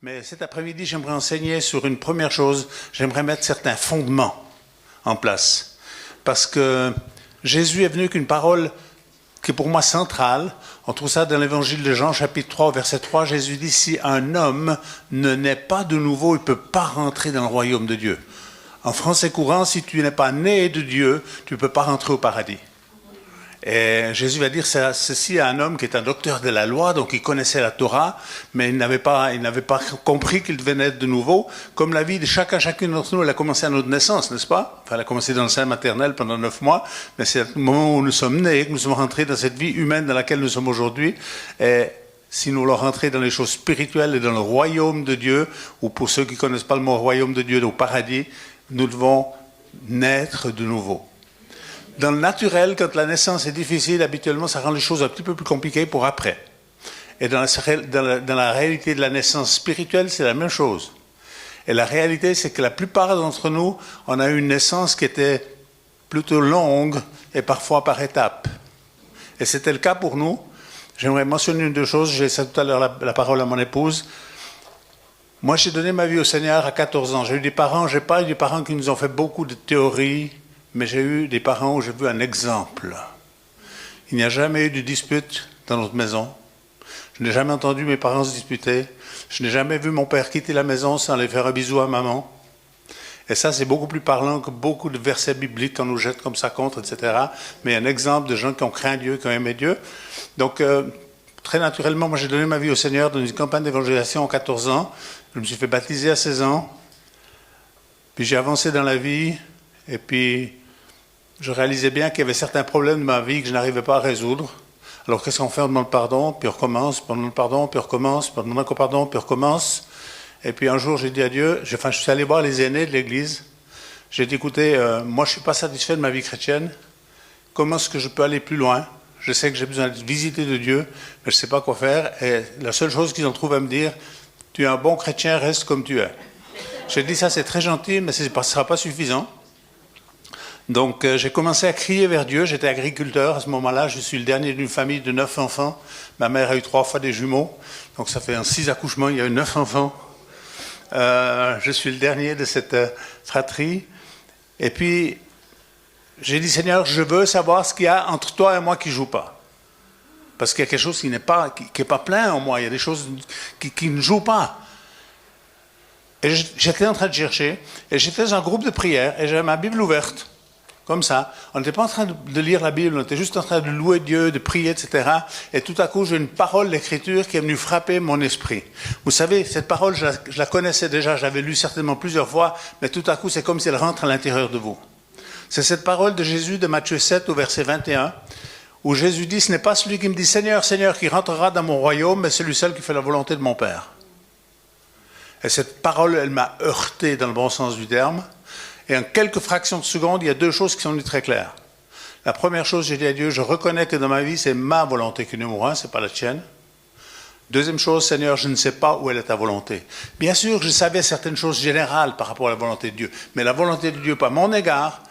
Mais cet après-midi, j'aimerais enseigner sur une première chose. J'aimerais mettre certains fondements en place. Parce que Jésus est venu avec une parole qui est pour moi centrale. On trouve ça dans l'évangile de Jean, chapitre 3, verset 3. Jésus dit, si un homme ne naît pas de nouveau, il ne peut pas rentrer dans le royaume de Dieu. En français courant, si tu n'es pas né de Dieu, tu ne peux pas rentrer au paradis. Et Jésus va dire ceci à un homme qui est un docteur de la loi, donc il connaissait la Torah, mais il n'avait pas compris qu'il devait naître de nouveau. Comme la vie de chacune d'entre nous, elle a commencé à notre naissance, n'est-ce pas? Enfin, elle a commencé dans le sein maternel pendant 9 mois, mais c'est le moment où nous sommes nés, que nous sommes rentrés dans cette vie humaine dans laquelle nous sommes aujourd'hui. Et si nous voulons rentrer dans les choses spirituelles et dans le royaume de Dieu, ou pour ceux qui ne connaissent pas le mot royaume de Dieu, au paradis, nous devons naître de nouveau. Dans le naturel, quand la naissance est difficile, habituellement, ça rend les choses un petit peu plus compliquées pour après. Et dans la réalité de la naissance spirituelle, c'est la même chose. Et la réalité, c'est que la plupart d'entre nous, on a eu une naissance qui était plutôt longue et parfois par étapes. Et c'était le cas pour nous. J'aimerais mentionner une deux choses. J'ai laissé tout à l'heure la parole à mon épouse. Moi, j'ai donné ma vie au Seigneur à 14 ans. J'ai eu pas eu des parents qui nous ont fait beaucoup de théories, mais j'ai eu des parents où j'ai vu un exemple. Il n'y a jamais eu de dispute dans notre maison. Je n'ai jamais entendu mes parents se disputer. Je n'ai jamais vu mon père quitter la maison sans aller faire un bisou à maman. Et ça, c'est beaucoup plus parlant que beaucoup de versets bibliques qu'on nous jette comme ça contre, etc. Mais un exemple de gens qui ont craint Dieu, qui ont aimé Dieu. Donc, très naturellement, moi, j'ai donné ma vie au Seigneur dans une campagne d'évangélisation à 14 ans. Je me suis fait baptiser à 16 ans. Puis j'ai avancé dans la vie. Et puis, je réalisais bien qu'il y avait certains problèmes de ma vie que je n'arrivais pas à résoudre. Alors qu'est-ce qu'on fait? On demande pardon, puis on recommence, puis on demande pardon, puis on recommence, puis on demande encore pardon, puis on recommence. Et puis un jour, j'ai dit à Dieu, je suis allé voir les aînés de l'Église. J'ai dit, écoutez, moi je ne suis pas satisfait de ma vie chrétienne. Comment est-ce que je peux aller plus loin? Je sais que j'ai besoin de visiter de Dieu, mais je ne sais pas quoi faire. Et la seule chose qu'ils ont trouvé à me dire, tu es un bon chrétien, reste comme tu es. J'ai dit, ça c'est très gentil, mais ce ne sera pas suffisant. Donc j'ai commencé à crier vers Dieu, j'étais agriculteur à ce moment-là, je suis le dernier d'une famille de 9 enfants, ma mère a eu 3 fois des jumeaux, donc ça fait 6 accouchements, il y a eu 9 enfants. Je suis le dernier de cette fratrie, et puis j'ai dit Seigneur, je veux savoir ce qu'il y a entre toi et moi qui ne joue pas. Parce qu'il y a quelque chose qui n'est pas plein en moi, il y a des choses qui ne jouent pas. Et j'étais en train de chercher, et j'étais dans un groupe de prière, et j'avais ma Bible ouverte. Comme ça. On n'était pas en train de lire la Bible, on était juste en train de louer Dieu, de prier, etc. Et tout à coup, j'ai une parole d'Écriture qui est venue frapper mon esprit. Vous savez, cette parole, je la connaissais déjà, je l'avais lue certainement plusieurs fois, mais tout à coup, c'est comme si elle rentre à l'intérieur de vous. C'est cette parole de Jésus de Matthieu 7 au verset 21, où Jésus dit, ce n'est pas celui qui me dit Seigneur, Seigneur, qui rentrera dans mon royaume, mais celui seul qui fait la volonté de mon Père. Et cette parole, elle m'a heurté dans le bon sens du terme. Et en quelques fractions de secondes, il y a 2 choses qui sont venues très claires. La première chose, j'ai dit à Dieu, je reconnais que dans ma vie, c'est ma volonté qui est numéro 1, ce n'est pas la tienne. Deuxième chose, Seigneur, je ne sais pas où est ta volonté. Bien sûr, je savais certaines choses générales par rapport à la volonté de Dieu, mais la volonté de Dieu, pas à mon égard,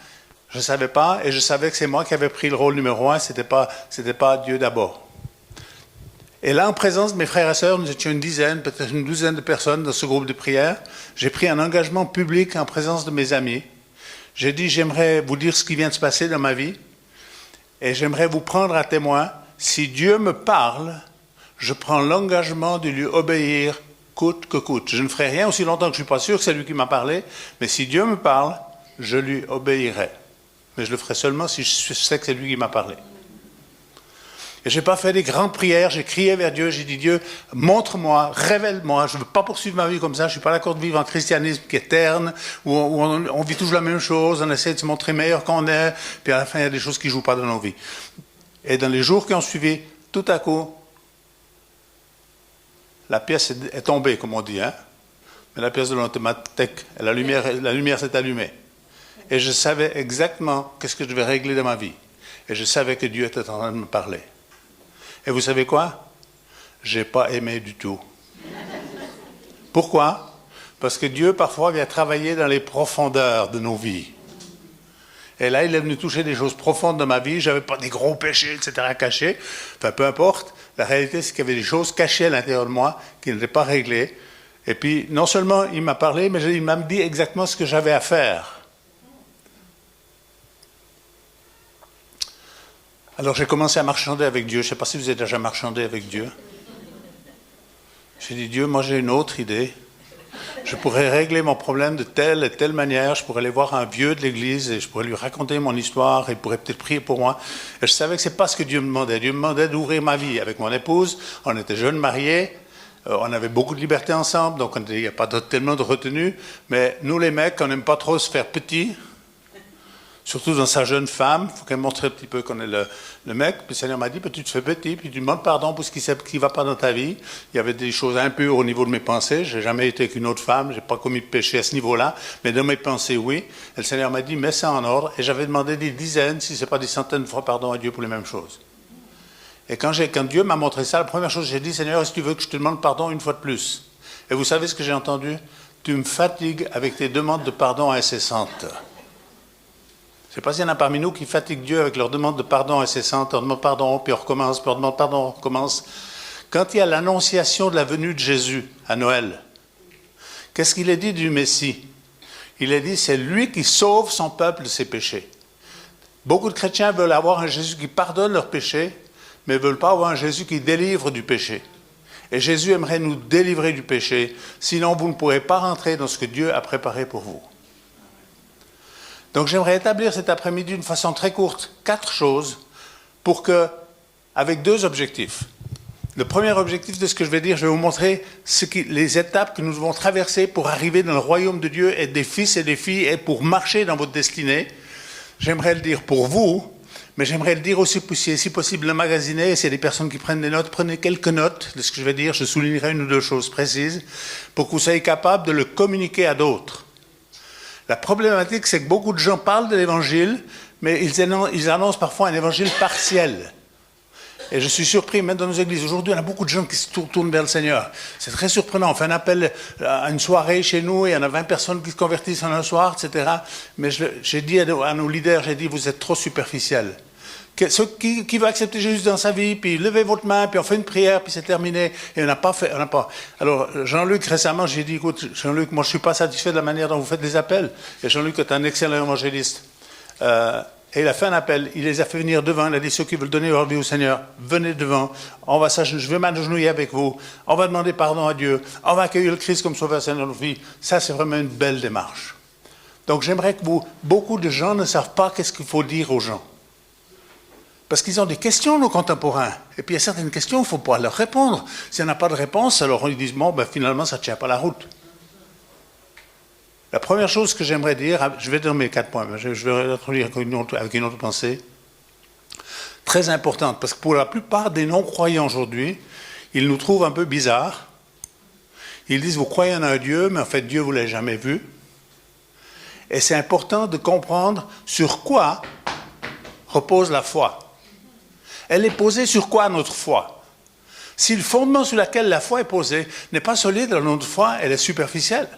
je ne savais pas, et je savais que c'est moi qui avais pris le rôle numéro 1, ce n'était pas Dieu d'abord. Et là, en présence de mes frères et sœurs, nous étions une dizaine, peut-être une douzaine de personnes dans ce groupe de prière. J'ai pris un engagement public en présence de mes amis. J'ai dit, j'aimerais vous dire ce qui vient de se passer dans ma vie et j'aimerais vous prendre à témoin. Si Dieu me parle, je prends l'engagement de lui obéir coûte que coûte. Je ne ferai rien aussi longtemps que je ne suis pas sûr que c'est lui qui m'a parlé, mais si Dieu me parle, je lui obéirai. Mais je le ferai seulement si je sais que c'est lui qui m'a parlé. Et je n'ai pas fait des grandes prières, j'ai crié vers Dieu, j'ai dit Dieu, montre-moi, révèle-moi, je ne veux pas poursuivre ma vie comme ça, je ne suis pas d'accord de vivre un christianisme qui est terne, où on vit toujours la même chose, on essaie de se montrer meilleur qu'on est, puis à la fin il y a des choses qui ne jouent pas dans nos vies. Et dans les jours qui ont suivi, tout à coup, la pièce est tombée, comme on dit, hein? Mais la pièce de l'automatique, la lumière s'est allumée. Et je savais exactement qu'est-ce que je devais régler dans ma vie. Et je savais que Dieu était en train de me parler. Et vous savez quoi? Je n'ai pas aimé du tout. Pourquoi? Parce que Dieu, parfois, vient travailler dans les profondeurs de nos vies. Et là, il est venu toucher des choses profondes de ma vie. Je n'avais pas des gros péchés, etc. cachés. Enfin, peu importe. La réalité, c'est qu'il y avait des choses cachées à l'intérieur de moi qui n'étaient pas réglées. Et puis, non seulement il m'a parlé, mais il m'a dit exactement ce que j'avais à faire. Alors j'ai commencé à marchander avec Dieu. Je ne sais pas si vous avez déjà marchandé avec Dieu. J'ai dit, Dieu, moi j'ai une autre idée. Je pourrais régler mon problème de telle et telle manière. Je pourrais aller voir un vieux de l'église et je pourrais lui raconter mon histoire. Et il pourrait peut-être prier pour moi. Et je savais que ce n'est pas ce que Dieu me demandait. Dieu me demandait d'ouvrir ma vie avec mon épouse. On était jeunes mariés. On avait beaucoup de liberté ensemble. Donc il n'y a pas tellement de retenue. Mais nous les mecs, on n'aime pas trop se faire petits. Surtout dans sa jeune femme, il faut qu'elle montre un petit peu qu'on est le mec. Puis le Seigneur m'a dit, tu te fais petit, puis tu demandes pardon pour ce qui ne va pas dans ta vie. Il y avait des choses impures au niveau de mes pensées. Je n'ai jamais été avec une autre femme, je n'ai pas commis de péché à ce niveau-là. Mais dans mes pensées, oui. Et le Seigneur m'a dit, mets ça en ordre. Et j'avais demandé des dizaines, si ce n'est pas des centaines de fois pardon à Dieu pour les mêmes choses. Et quand Dieu m'a montré ça, la première chose que j'ai dit, Seigneur, est-ce que tu veux que je te demande pardon une fois de plus? Et vous savez ce que j'ai entendu? Tu me fatigues avec tes demandes de pardon incessantes. Je ne sais pas s'il y en a parmi nous qui fatiguent Dieu avec leur demande de pardon incessante, on demande pardon, puis on recommence, puis on demande pardon, on recommence. Quand il y a l'annonciation de la venue de Jésus à Noël, qu'est-ce qu'il est dit du Messie? Il est dit, c'est lui qui sauve son peuple de ses péchés. Beaucoup de chrétiens veulent avoir un Jésus qui pardonne leurs péchés, mais ne veulent pas avoir un Jésus qui délivre du péché. Et Jésus aimerait nous délivrer du péché, sinon vous ne pourrez pas rentrer dans ce que Dieu a préparé pour vous. Donc j'aimerais établir cet après-midi d'une façon très courte 4 choses pour que, avec 2 objectifs. Le premier objectif de ce que je vais dire, je vais vous montrer les étapes que nous devons traverser pour arriver dans le royaume de Dieu, être des fils et des filles et pour marcher dans votre destinée. J'aimerais le dire pour vous, mais j'aimerais le dire aussi, si possible, le magasiner. Et s'il y a des personnes qui prennent des notes, prenez quelques notes de ce que je vais dire. Je soulignerai 1 ou 2 choses précises pour que vous soyez capable de le communiquer à d'autres. La problématique, c'est que beaucoup de gens parlent de l'évangile, mais ils annoncent parfois un évangile partiel. Et je suis surpris, même dans nos églises, aujourd'hui, on a beaucoup de gens qui se tournent vers le Seigneur. C'est très surprenant. On fait un appel à une soirée chez nous, et il y en a 20 personnes qui se convertissent en un soir, etc. Mais j'ai dit à nos leaders, vous êtes trop superficiels. Qui va accepter Jésus dans sa vie, puis levez votre main, puis on fait une prière, puis c'est terminé. Et on n'a pas fait, Alors, Jean-Luc, récemment, j'ai dit, écoute, Jean-Luc, moi je ne suis pas satisfait de la manière dont vous faites les appels. Et Jean-Luc est un excellent évangéliste. Et il a fait un appel, il les a fait venir devant, il a dit, ceux qui veulent donner leur vie au Seigneur, venez devant, je vais m'agenouiller avec vous, on va demander pardon à Dieu, on va accueillir le Christ comme sauveur Seigneur de notre vie. Ça, c'est vraiment une belle démarche. Donc j'aimerais que beaucoup de gens ne savent pas qu'est-ce qu'il faut dire aux gens. Parce qu'ils ont des questions, nos contemporains. Et puis il y a certaines questions, il faut pouvoir leur répondre. S'il n'y en a pas de réponse, alors ils disent, finalement, ça ne tient pas la route. La première chose que j'aimerais dire, je vais donner mes 4 points, mais je vais introduire avec une autre pensée, très importante, parce que pour la plupart des non-croyants aujourd'hui, ils nous trouvent un peu bizarres. Ils disent, vous croyez en un Dieu, mais en fait, Dieu, vous ne l'avez jamais vu. Et c'est important de comprendre sur quoi repose la foi. Elle est posée sur quoi notre foi? Si le fondement sur lequel la foi est posée n'est pas solide, alors notre foi, elle est superficielle.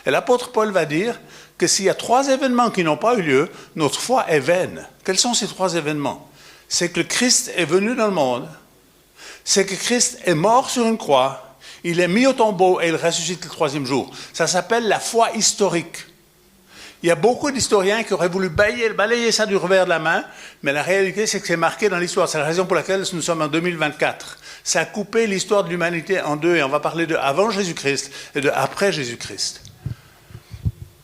Et l'apôtre Paul va dire que s'il y a 3 événements qui n'ont pas eu lieu, notre foi est vaine. Quels sont ces 3 événements? C'est que le Christ est venu dans le monde, c'est que Christ est mort sur une croix, il est mis au tombeau et il ressuscite le 3e jour. Ça s'appelle la foi historique. Il y a beaucoup d'historiens qui auraient voulu balayer ça du revers de la main, mais la réalité, c'est que c'est marqué dans l'histoire. C'est la raison pour laquelle nous sommes en 2024. Ça a coupé l'histoire de l'humanité en 2, et on va parler de avant Jésus-Christ et de après Jésus-Christ.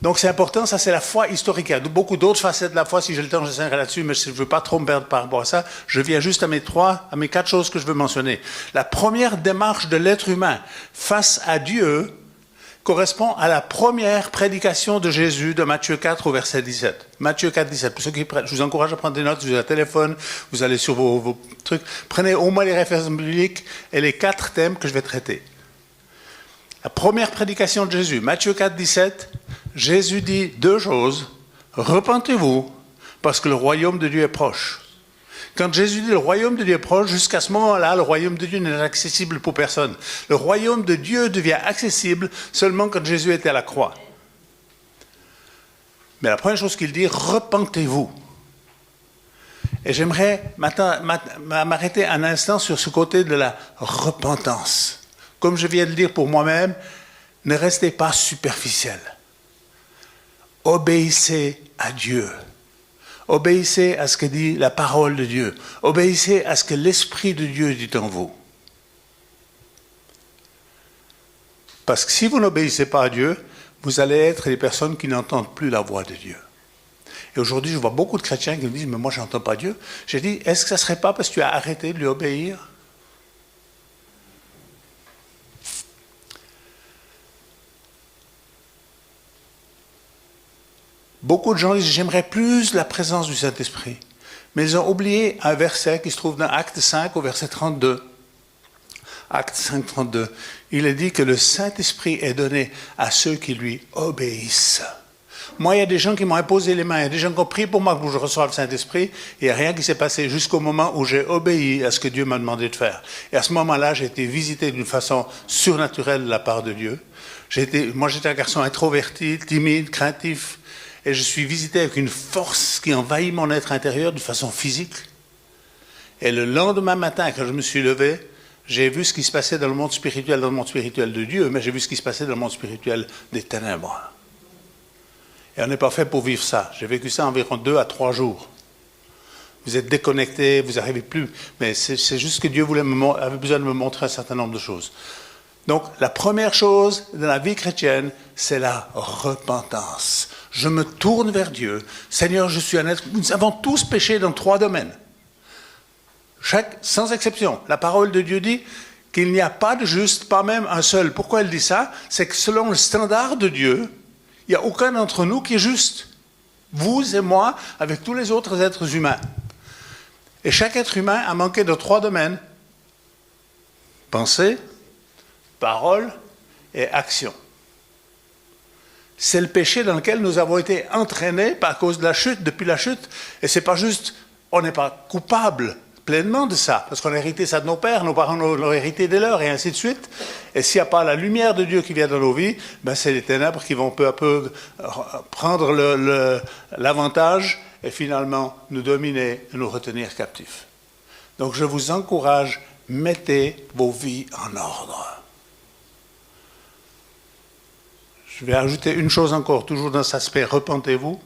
Donc c'est important, ça c'est la foi historique. Il y a beaucoup d'autres facettes de la foi, si j'ai le temps, j'essaierai là-dessus, mais je ne veux pas trop me perdre par rapport à ça. Je viens juste à mes 4 choses que je veux mentionner. La première démarche de l'être humain face à Dieu correspond à la première prédication de Jésus de Matthieu 4 au verset 17. Matthieu 4, 17. Pour ceux qui prennent, je vous encourage à prendre des notes, vous avez un téléphone, vous allez sur vos trucs. Prenez au moins les références bibliques et les 4 thèmes que je vais traiter. La première prédication de Jésus, Matthieu 4, 17, Jésus dit 2 choses. Repentez-vous, parce que le royaume de Dieu est proche. Quand Jésus dit le royaume de Dieu est proche, jusqu'à ce moment-là, le royaume de Dieu n'est accessible pour personne. Le royaume de Dieu devient accessible seulement quand Jésus était à la croix. Mais la première chose qu'il dit, repentez-vous. Et j'aimerais m'arrêter un instant sur ce côté de la repentance. Comme je viens de le dire pour moi-même, Ne restez pas superficiel. Obéissez à Dieu. Obéissez à ce que dit la parole de Dieu. Obéissez à ce que l'Esprit de Dieu dit en vous. Parce que si vous n'obéissez pas à Dieu, vous allez être des personnes qui n'entendent plus la voix de Dieu. Et aujourd'hui, je vois beaucoup de chrétiens qui me disent « Mais moi, je n'entends pas Dieu. » J'ai dit « Est-ce que ça ne serait pas parce que tu as arrêté de lui obéir ?» Beaucoup de gens disent « J'aimerais plus la présence du Saint-Esprit. » Mais ils ont oublié un verset qui se trouve dans Acte 5 au verset 32. Acte 5, 32. Il est dit que le Saint-Esprit est donné à ceux qui lui obéissent. Moi, il y a des gens qui m'ont imposé les mains, il y a des gens qui ont prié pour moi que je reçoive le Saint-Esprit, et il n'y a rien qui s'est passé jusqu'au moment où j'ai obéi à ce que Dieu m'a demandé de faire. Et à ce moment-là, j'ai été visité d'une façon surnaturelle de la part de Dieu. Moi, j'étais un garçon introverti, timide, craintif, et je suis visité avec une force qui envahit mon être intérieur de façon physique. Et le lendemain matin, quand je me suis levé, j'ai vu ce qui se passait dans le monde spirituel de Dieu, mais j'ai vu ce qui se passait dans le monde spirituel des ténèbres. Et on n'est pas fait pour vivre ça. J'ai vécu ça environ 2 à 3 jours. Vous êtes déconnecté, vous n'arrivez plus. Mais c'est juste que Dieu avait besoin de me montrer un certain nombre de choses. Donc, la première chose dans la vie chrétienne, c'est la repentance. Je me tourne vers Dieu. Seigneur, je suis un être... Nous avons tous péché dans 3 domaines. Sans exception. La parole de Dieu dit qu'il n'y a pas de juste, pas même un seul. Pourquoi elle dit ça? C'est que selon le standard de Dieu, il n'y a aucun d'entre nous qui est juste. Vous et moi, avec tous les autres êtres humains. Et chaque être humain a manqué de 3 domaines. Pensée, parole et action. C'est le péché dans lequel nous avons été entraînés à cause de la chute, depuis la chute. Et c'est pas juste, on n'est pas coupable pleinement de ça, parce qu'on a hérité ça de nos pères, nos parents l'ont hérité des leurs, et ainsi de suite. Et s'il n'y a pas la lumière de Dieu qui vient dans nos vies, ben c'est les ténèbres qui vont peu à peu prendre l'avantage et finalement nous dominer et nous retenir captifs. Donc je vous encourage, mettez vos vies en ordre. Je vais ajouter une chose encore, toujours dans cet aspect, repentez-vous.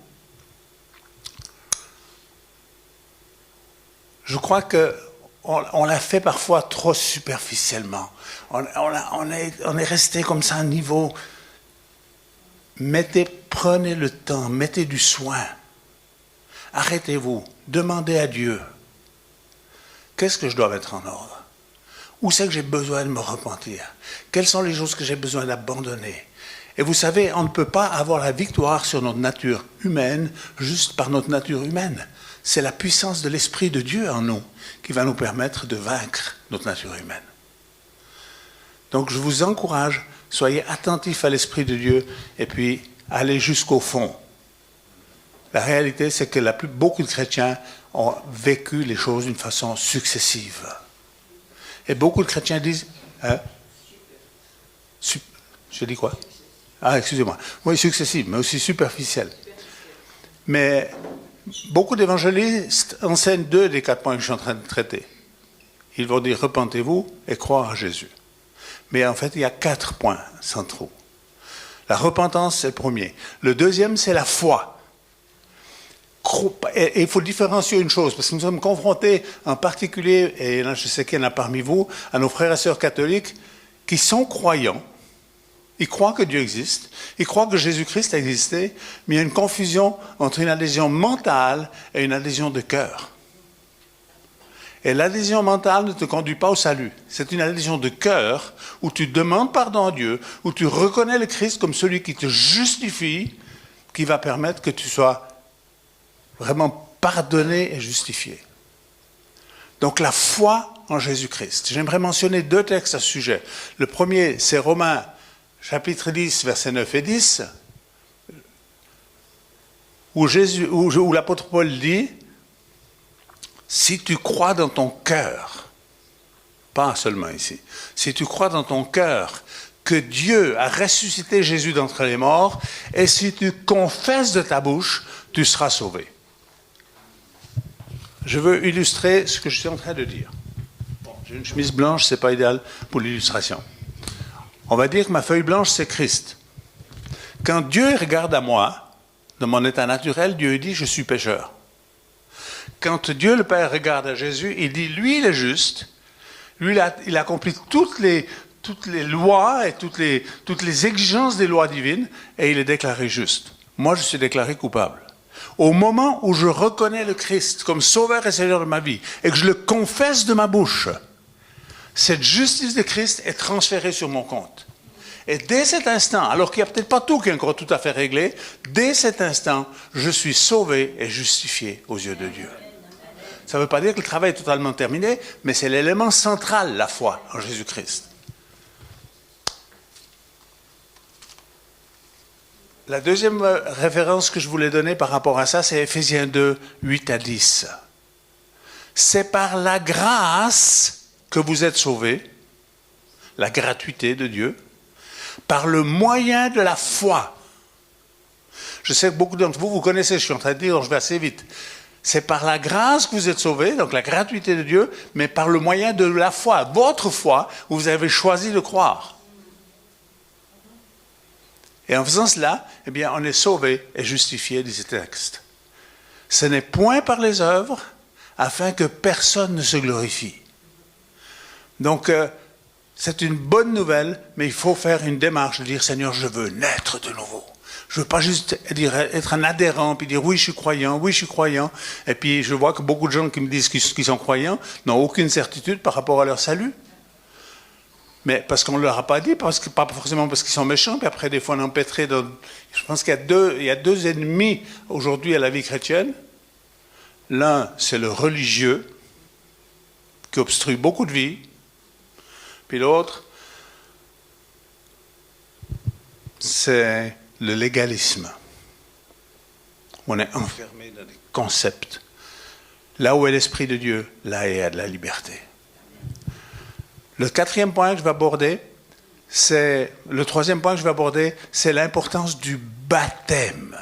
Je crois qu'on l'a fait parfois trop superficiellement. On est resté comme ça à un niveau. Prenez le temps, mettez du soin. Arrêtez-vous, demandez à Dieu. Qu'est-ce que je dois mettre en ordre? Où c'est que j'ai besoin de me repentir? Quelles sont les choses que j'ai besoin d'abandonner? Et vous savez, on ne peut pas avoir la victoire sur notre nature humaine juste par notre nature humaine. C'est la puissance de l'Esprit de Dieu en nous qui va nous permettre de vaincre notre nature humaine. Donc je vous encourage, soyez attentifs à l'Esprit de Dieu et puis allez jusqu'au fond. La réalité, c'est que beaucoup de chrétiens ont vécu les choses d'une façon successive. Et beaucoup de chrétiens disent... je dis quoi? Ah, excusez-moi. Oui, successive, mais aussi superficielle. Mais... beaucoup d'évangélistes enseignent 2 des 4 points que je suis en train de traiter. Ils vont dire « repentez-vous » et croire à Jésus. Mais en fait, il y a 4 points centraux. La repentance, c'est le premier. Le deuxième, c'est la foi. Et il faut différencier une chose, parce que nous sommes confrontés en particulier, et là je sais qu'il y en a parmi vous, à nos frères et sœurs catholiques qui sont croyants. Ils croient que Dieu existe, ils croient que Jésus-Christ a existé, mais il y a une confusion entre une adhésion mentale et une adhésion de cœur. Et l'adhésion mentale ne te conduit pas au salut. C'est une adhésion de cœur où tu demandes pardon à Dieu, où tu reconnais le Christ comme celui qui te justifie, qui va permettre que tu sois vraiment pardonné et justifié. Donc la foi en Jésus-Christ. J'aimerais mentionner 2 textes à ce sujet. Le premier, c'est Romains chapitre 10, versets 9 et 10, où l'apôtre Paul dit « Si tu crois dans ton cœur, pas seulement ici, si tu crois dans ton cœur que Dieu a ressuscité Jésus d'entre les morts, et si tu confesses de ta bouche, tu seras sauvé. » Je veux illustrer ce que je suis en train de dire. Bon, j'ai une chemise blanche, ce n'est pas idéal pour l'illustration. On va dire que ma feuille blanche, c'est Christ. Quand Dieu regarde à moi, dans mon état naturel, Dieu dit « je suis pécheur ». Quand Dieu le Père regarde à Jésus, il dit « lui, il est juste ». Lui, il a accompli toutes les lois et toutes les exigences des lois divines et il est déclaré juste. Moi, je suis déclaré coupable. Au moment où je reconnais le Christ comme sauveur et seigneur de ma vie et que je le confesse de ma bouche, cette justice de Christ est transférée sur mon compte. Et dès cet instant, alors qu'il n'y a peut-être pas tout qui est encore tout à fait réglé, dès cet instant, je suis sauvé et justifié aux yeux de Dieu. Ça ne veut pas dire que le travail est totalement terminé, mais c'est l'élément central, la foi en Jésus-Christ. La deuxième référence que je voulais donner par rapport à ça, c'est Éphésiens 2, 8 à 10. C'est par la grâce que vous êtes sauvés, la gratuité de Dieu, par le moyen de la foi. Je sais que beaucoup d'entre vous, vous connaissez, je suis en train de dire, donc je vais assez vite. C'est par la grâce que vous êtes sauvés, donc la gratuité de Dieu, mais par le moyen de la foi, votre foi, où vous avez choisi de croire. Et en faisant cela, eh bien, on est sauvé et justifié, dit ce texte. Ce n'est point par les œuvres, afin que personne ne se glorifie. Donc, c'est une bonne nouvelle, mais il faut faire une démarche de dire, Seigneur, je veux naître de nouveau. Je ne veux pas juste être un adhérent, puis dire oui, je suis croyant. Et puis je vois que beaucoup de gens qui me disent qu'ils sont croyants n'ont aucune certitude par rapport à leur salut. Mais parce qu'on ne leur a pas dit, pas forcément parce qu'ils sont méchants, puis après des fois on est empêtré dans... Je pense qu'il y a deux ennemis aujourd'hui à la vie chrétienne. L'un, c'est le religieux, qui obstrue beaucoup de vie. Puis l'autre, c'est le légalisme. On est enfermé dans des concepts. Là où est l'Esprit de Dieu, là il y a de la liberté. Le troisième point que je vais aborder, c'est l'importance du baptême.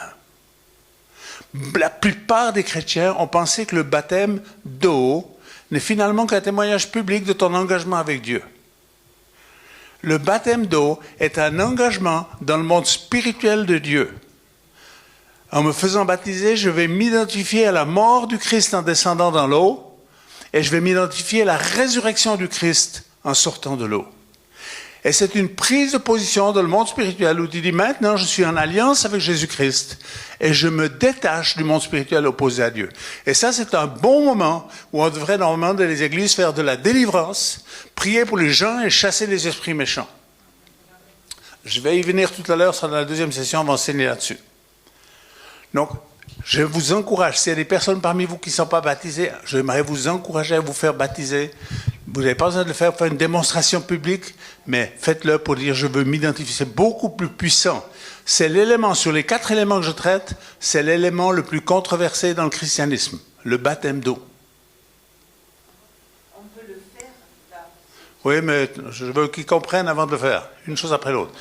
La plupart des chrétiens ont pensé que le baptême d'eau n'est finalement qu'un témoignage public de ton engagement avec Dieu. Le baptême d'eau est un engagement dans le monde spirituel de Dieu. En me faisant baptiser, je vais m'identifier à la mort du Christ en descendant dans l'eau et je vais m'identifier à la résurrection du Christ en sortant de l'eau. Et c'est une prise de position dans le monde spirituel où tu dis maintenant je suis en alliance avec Jésus-Christ et je me détache du monde spirituel opposé à Dieu. Et ça c'est un bon moment où on devrait normalement dans les églises faire de la délivrance, prier pour les gens et chasser les esprits méchants. Je vais y venir tout à l'heure, dans la deuxième session, on va enseigner là-dessus. Donc, je vous encourage, s'il y a des personnes parmi vous qui ne sont pas baptisées, j'aimerais vous encourager à vous faire baptiser. Vous n'avez pas besoin de le faire pour faire une démonstration publique, mais faites-le pour dire je veux m'identifier. C'est beaucoup plus puissant. C'est l'élément, sur les 4 éléments que je traite, c'est l'élément le plus controversé dans le christianisme, le baptême d'eau. On peut le faire là. Oui, mais je veux qu'ils comprennent avant de le faire, une chose après l'autre.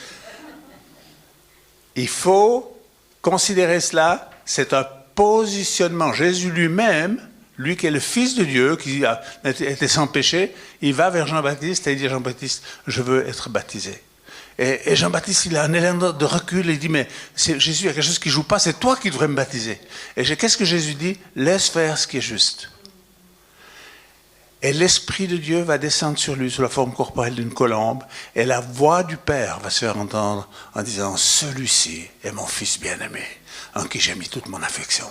Il faut considérer cela, c'est un positionnement. Jésus lui-même, lui qui est le Fils de Dieu, qui a été sans péché, il va vers Jean-Baptiste et il dit à Jean-Baptiste, je veux être baptisé. Et Jean-Baptiste, il a un élan de recul, il dit, mais Jésus, il y a quelque chose qui ne joue pas, c'est toi qui devrais me baptiser. Et qu'est-ce que Jésus dit? Laisse faire ce qui est juste. Et l'Esprit de Dieu va descendre sur lui sous la forme corporelle d'une colombe, et la voix du Père va se faire entendre en disant, celui-ci est mon Fils bien-aimé, en qui j'ai mis toute mon affection.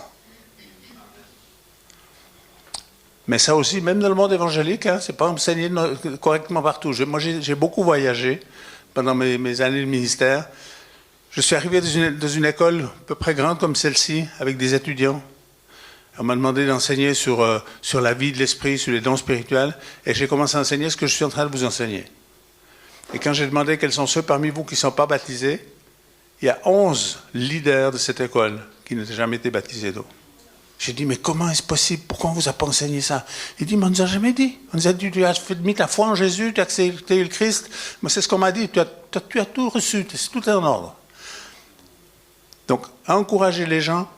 Mais ça aussi, même dans le monde évangélique, hein, c'est pas enseigné correctement partout. Moi, j'ai beaucoup voyagé pendant mes années de ministère. Je suis arrivé dans une école à peu près grande comme celle-ci, avec des étudiants. On m'a demandé d'enseigner sur la vie de l'esprit, sur les dons spirituels, et j'ai commencé à enseigner ce que je suis en train de vous enseigner. Et quand j'ai demandé quels sont ceux parmi vous qui ne sont pas baptisés, il y a 11 leaders de cette école qui n'ont jamais été baptisés d'eau. J'ai dit, mais comment est-ce possible? Pourquoi on ne vous a pas enseigné ça? Il dit, mais on ne nous a jamais dit. On nous a dit, tu as mis ta foi en Jésus, tu as accepté le Christ. Moi, c'est ce qu'on m'a dit. Tu as tout reçu, tout est en ordre. Donc, encourager les gens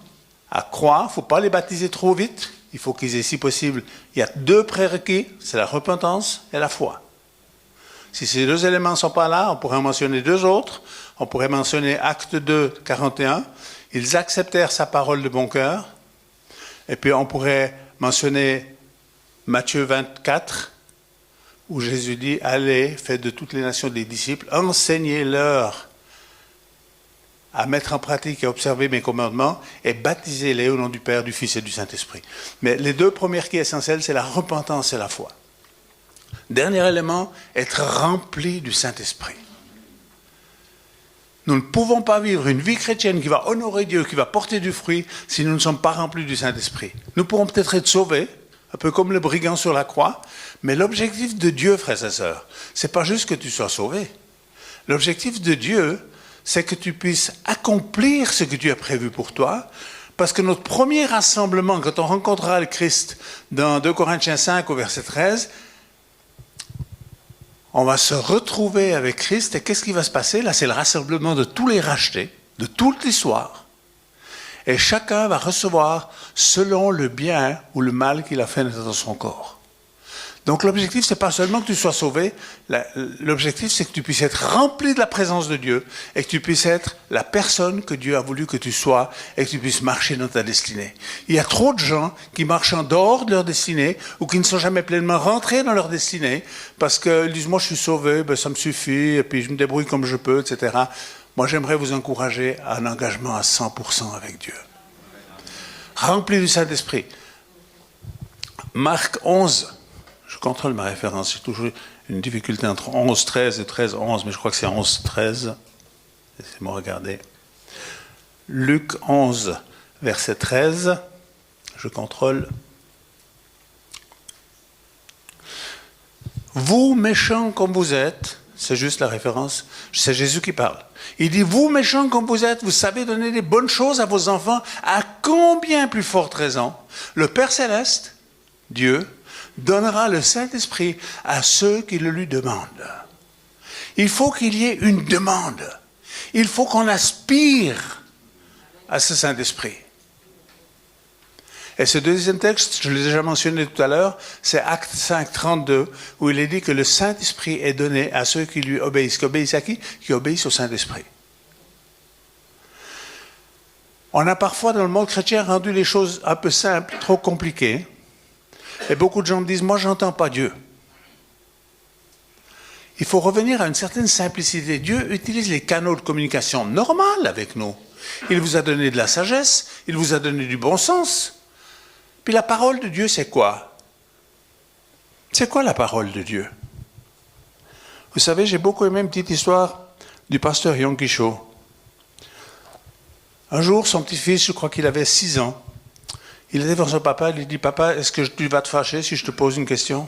à croire. Il ne faut pas les baptiser trop vite. Il faut qu'ils aient, si possible, il y a 2 prérequis, c'est la repentance et la foi. Si ces deux éléments ne sont pas là, on pourrait en mentionner deux autres. On pourrait mentionner Acte 2, 41. Ils acceptèrent sa parole de bon cœur. Et puis on pourrait mentionner Matthieu 24, où Jésus dit, allez, faites de toutes les nations des disciples, enseignez-leur à mettre en pratique et observer mes commandements et baptisez-les au nom du Père, du Fils et du Saint-Esprit. Mais les deux premières qui sont essentielles, c'est la repentance et la foi. Dernier élément, être rempli du Saint-Esprit. Nous ne pouvons pas vivre une vie chrétienne qui va honorer Dieu, qui va porter du fruit, si nous ne sommes pas remplis du Saint-Esprit. Nous pourrons peut-être être sauvés, un peu comme le brigand sur la croix, mais l'objectif de Dieu, frères et sœurs, c'est pas juste que tu sois sauvé. L'objectif de Dieu, c'est que tu puisses accomplir ce que Dieu a prévu pour toi, parce que notre premier rassemblement, quand on rencontrera le Christ dans 2 Corinthiens 5 au verset 13, on va se retrouver avec Christ, et qu'est-ce qui va se passer? Là, c'est le rassemblement de tous les rachetés, de toute l'histoire. Et chacun va recevoir selon le bien ou le mal qu'il a fait dans son corps. Donc l'objectif, c'est pas seulement que tu sois sauvé, l'objectif, c'est que tu puisses être rempli de la présence de Dieu, et que tu puisses être la personne que Dieu a voulu que tu sois, et que tu puisses marcher dans ta destinée. Il y a trop de gens qui marchent en dehors de leur destinée, ou qui ne sont jamais pleinement rentrés dans leur destinée, parce qu'ils disent, moi je suis sauvé, ben, ça me suffit, et puis je me débrouille comme je peux, etc. Moi j'aimerais vous encourager à un engagement à 100% avec Dieu. Rempli du Saint-Esprit. Marc 11. Je contrôle ma référence, j'ai toujours une difficulté entre 11, 13 et 13, 11, mais je crois que c'est 11, 13. Laissez-moi regarder. Luc 11, verset 13, je contrôle. Vous, méchants comme vous êtes, c'est juste la référence, c'est Jésus qui parle. Il dit, vous, méchants comme vous êtes, vous savez donner des bonnes choses à vos enfants, à combien plus forte raison le Père Céleste, Dieu, donnera le Saint-Esprit à ceux qui le lui demandent. Il faut qu'il y ait une demande. Il faut qu'on aspire à ce Saint-Esprit. Et ce deuxième texte, je l'ai déjà mentionné tout à l'heure, c'est Acte 5, 32, où il est dit que le Saint-Esprit est donné à ceux qui lui obéissent. Qui obéissent à qui? Qui obéissent au Saint-Esprit. On a parfois dans le monde chrétien rendu les choses un peu simples, trop compliquées. Et beaucoup de gens me disent, moi, je n'entends pas Dieu. Il faut revenir à une certaine simplicité. Dieu utilise les canaux de communication normaux avec nous. Il vous a donné de la sagesse, il vous a donné du bon sens. Puis la parole de Dieu, c'est quoi? C'est quoi la parole de Dieu? Vous savez, j'ai beaucoup aimé une petite histoire du pasteur Yonggi Cho. Un jour, son petit-fils, je crois qu'il avait 6 ans, il était devant son papa, il lui dit, papa, est-ce que tu vas te fâcher si je te pose une question?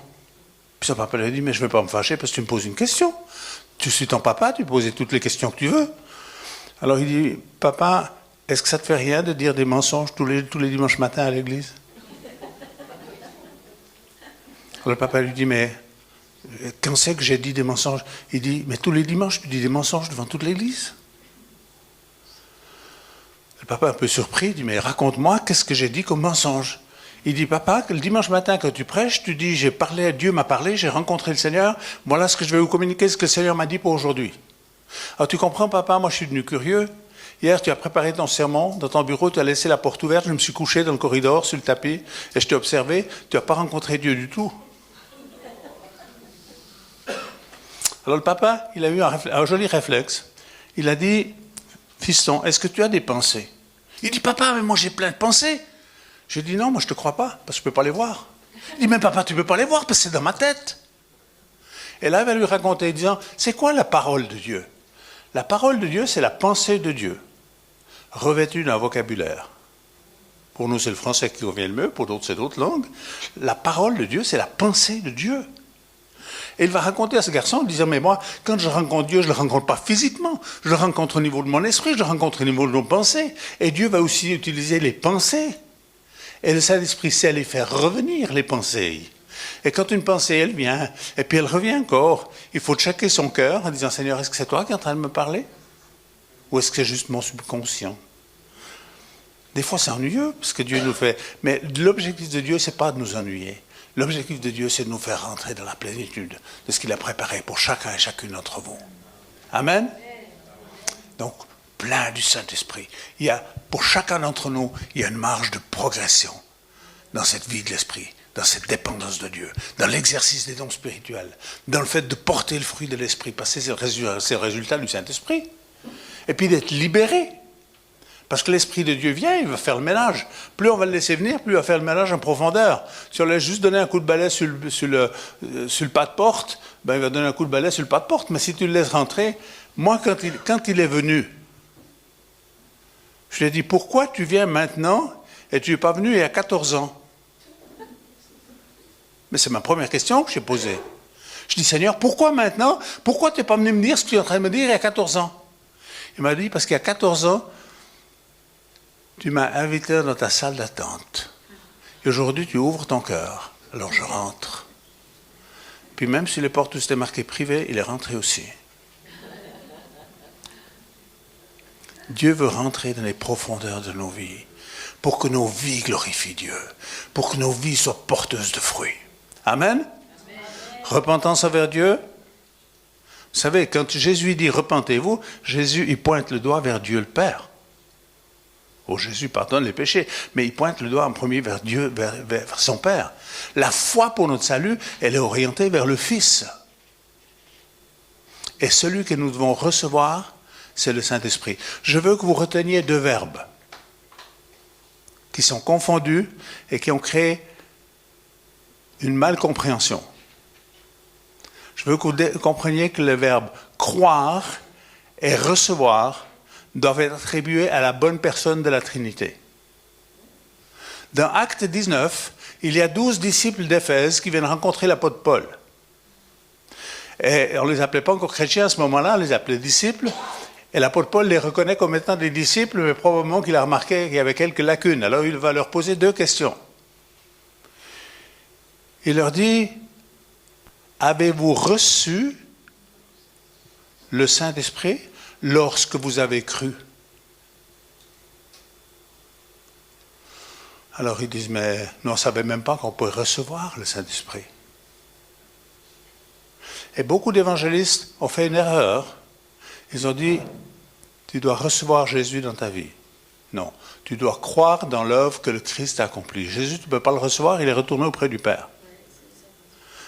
Puis son papa lui a dit, mais je ne vais pas me fâcher parce que tu me poses une question. Tu suis ton papa, tu peux poser toutes les questions que tu veux. Alors il dit, papa, est-ce que ça te fait rien de dire des mensonges tous les dimanches matins à l'église? Alors le papa lui dit, mais quand c'est que j'ai dit des mensonges? Il dit, mais tous les dimanches tu dis des mensonges devant toute l'église? Le papa, un peu surpris, dit, mais raconte-moi, qu'est-ce que j'ai dit comme mensonge? Il dit, papa, que le dimanche matin, quand tu prêches, tu dis, j'ai parlé, Dieu m'a parlé, j'ai rencontré le Seigneur, voilà ce que je vais vous communiquer, ce que le Seigneur m'a dit pour aujourd'hui. Alors tu comprends, papa, moi je suis devenu curieux. Hier, tu as préparé ton sermon, dans ton bureau, tu as laissé la porte ouverte, je me suis couché dans le corridor, sur le tapis, et je t'ai observé, tu n'as pas rencontré Dieu du tout. Alors le papa, il a eu un joli réflexe. Il a dit, fiston, est-ce que tu as des pensées? Il dit, papa, mais moi j'ai plein de pensées. J'ai dit, non, moi je ne te crois pas, parce que je ne peux pas les voir. Il dit, mais papa, tu ne peux pas les voir, parce que c'est dans ma tête. Et là, il va lui raconter, disant, c'est quoi la parole de Dieu? La parole de Dieu, c'est la pensée de Dieu, revêtue d'un vocabulaire. Pour nous, c'est le français qui revient le mieux, pour d'autres, c'est d'autres langues. La parole de Dieu, c'est la pensée de Dieu. Et il va raconter à ce garçon en disant, mais moi, quand je rencontre Dieu, je ne le rencontre pas physiquement, je le rencontre au niveau de mon esprit, je le rencontre au niveau de nos pensées. Et Dieu va aussi utiliser les pensées. Et le Saint-Esprit sait les faire revenir, les pensées. Et quand une pensée, elle vient, et puis elle revient encore, il faut checker son cœur en disant, Seigneur, est-ce que c'est toi qui es en train de me parler? Ou est-ce que c'est juste mon subconscient? Des fois, c'est ennuyeux, parce que Dieu nous fait... Mais l'objectif de Dieu, ce n'est pas de nous ennuyer. L'objectif de Dieu, c'est de nous faire rentrer dans la plénitude de ce qu'il a préparé pour chacun et chacune d'entre vous. Amen. Donc, plein du Saint-Esprit. Pour chacun d'entre nous, il y a une marge de progression dans cette vie de l'Esprit, dans cette dépendance de Dieu, dans l'exercice des dons spirituels, dans le fait de porter le fruit de l'Esprit, parce que c'est le résultat du Saint-Esprit. Et puis d'être libéré. Parce que l'Esprit de Dieu vient, il va faire le ménage. Plus on va le laisser venir, plus il va faire le ménage en profondeur. Si on laisse juste donner un coup de balai sur le pas de porte, ben il va donner un coup de balai sur le pas de porte. Mais si tu le laisses rentrer, moi, quand il est venu, je lui ai dit, pourquoi tu viens maintenant et tu n'es pas venu il y a 14 ans? Mais c'est ma première question que j'ai posée. Je dis, Seigneur, pourquoi maintenant? Pourquoi tu n'es pas venu me dire ce que tu es en train de me dire il y a 14 ans? Il m'a dit, parce qu'il y a 14 ans, tu m'as invité dans ta salle d'attente. Et aujourd'hui, tu ouvres ton cœur. Alors je rentre. Puis même si les portes où c'était marqué privé, il est rentré aussi. Dieu veut rentrer dans les profondeurs de nos vies pour que nos vies glorifient Dieu, pour que nos vies soient porteuses de fruits. Amen. Amen. Repentance envers Dieu. Vous savez, quand Jésus dit « repentez-vous », Jésus, il pointe le doigt vers Dieu le Père. Oh, Jésus pardonne les péchés, mais il pointe le doigt en premier vers Dieu, vers son Père. La foi pour notre salut, elle est orientée vers le Fils. Et celui que nous devons recevoir, c'est le Saint-Esprit. Je veux que vous reteniez deux verbes qui sont confondus et qui ont créé une malcompréhension. Je veux que vous compreniez que le verbe croire et recevoir doivent être attribués à la bonne personne de la Trinité. Dans Acte 19, il y a 12 disciples d'Éphèse qui viennent rencontrer l'apôtre Paul. Et on ne les appelait pas encore chrétiens à ce moment-là, on les appelait disciples. Et l'apôtre Paul les reconnaît comme étant des disciples, mais probablement qu'il a remarqué qu'il y avait quelques lacunes. Alors il va leur poser deux questions. Il leur dit, avez-vous reçu le Saint-Esprit lorsque vous avez cru? Alors ils disent, mais nous on ne savait même pas qu'on pouvait recevoir le Saint-Esprit. Et beaucoup d'évangélistes ont fait une erreur. Ils ont dit, tu dois recevoir Jésus dans ta vie. Non, tu dois croire dans l'œuvre que le Christ a accomplie. Jésus, tu ne peux pas le recevoir, il est retourné auprès du Père.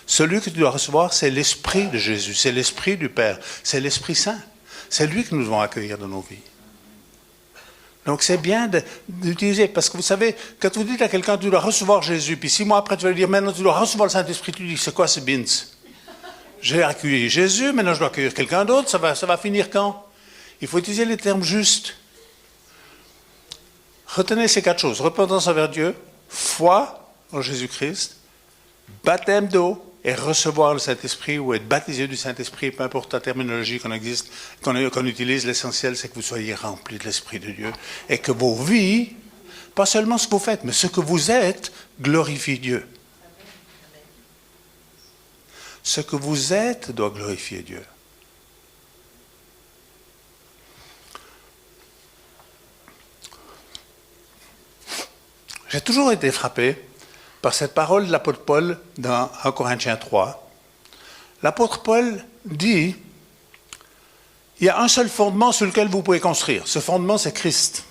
Celui que tu dois recevoir, c'est l'Esprit de Jésus, c'est l'Esprit du Père, c'est l'Esprit Saint. C'est lui que nous devons accueillir dans nos vies. Donc c'est bien d'utiliser, parce que vous savez, quand vous dites à quelqu'un, tu dois recevoir Jésus, puis 6 mois après, tu vas lui dire, maintenant tu dois recevoir le Saint-Esprit, tu dis, c'est quoi ce bins? J'ai accueilli Jésus, maintenant je dois accueillir quelqu'un d'autre, ça va finir quand? Il faut utiliser les termes justes. Retenez ces 4 choses, repentance envers Dieu, foi en Jésus-Christ, baptême d'eau, et recevoir le Saint-Esprit ou être baptisé du Saint-Esprit, peu importe la terminologie qu'on utilise, l'essentiel c'est que vous soyez remplis de l'Esprit de Dieu et que vos vies, pas seulement ce que vous faites, mais ce que vous êtes, glorifie Dieu. Ce que vous êtes doit glorifier Dieu. J'ai toujours été frappé par cette parole de l'apôtre Paul dans 1 Corinthiens 3. L'apôtre Paul dit, il y a un seul fondement sur lequel vous pouvez construire. Ce fondement, c'est Christ.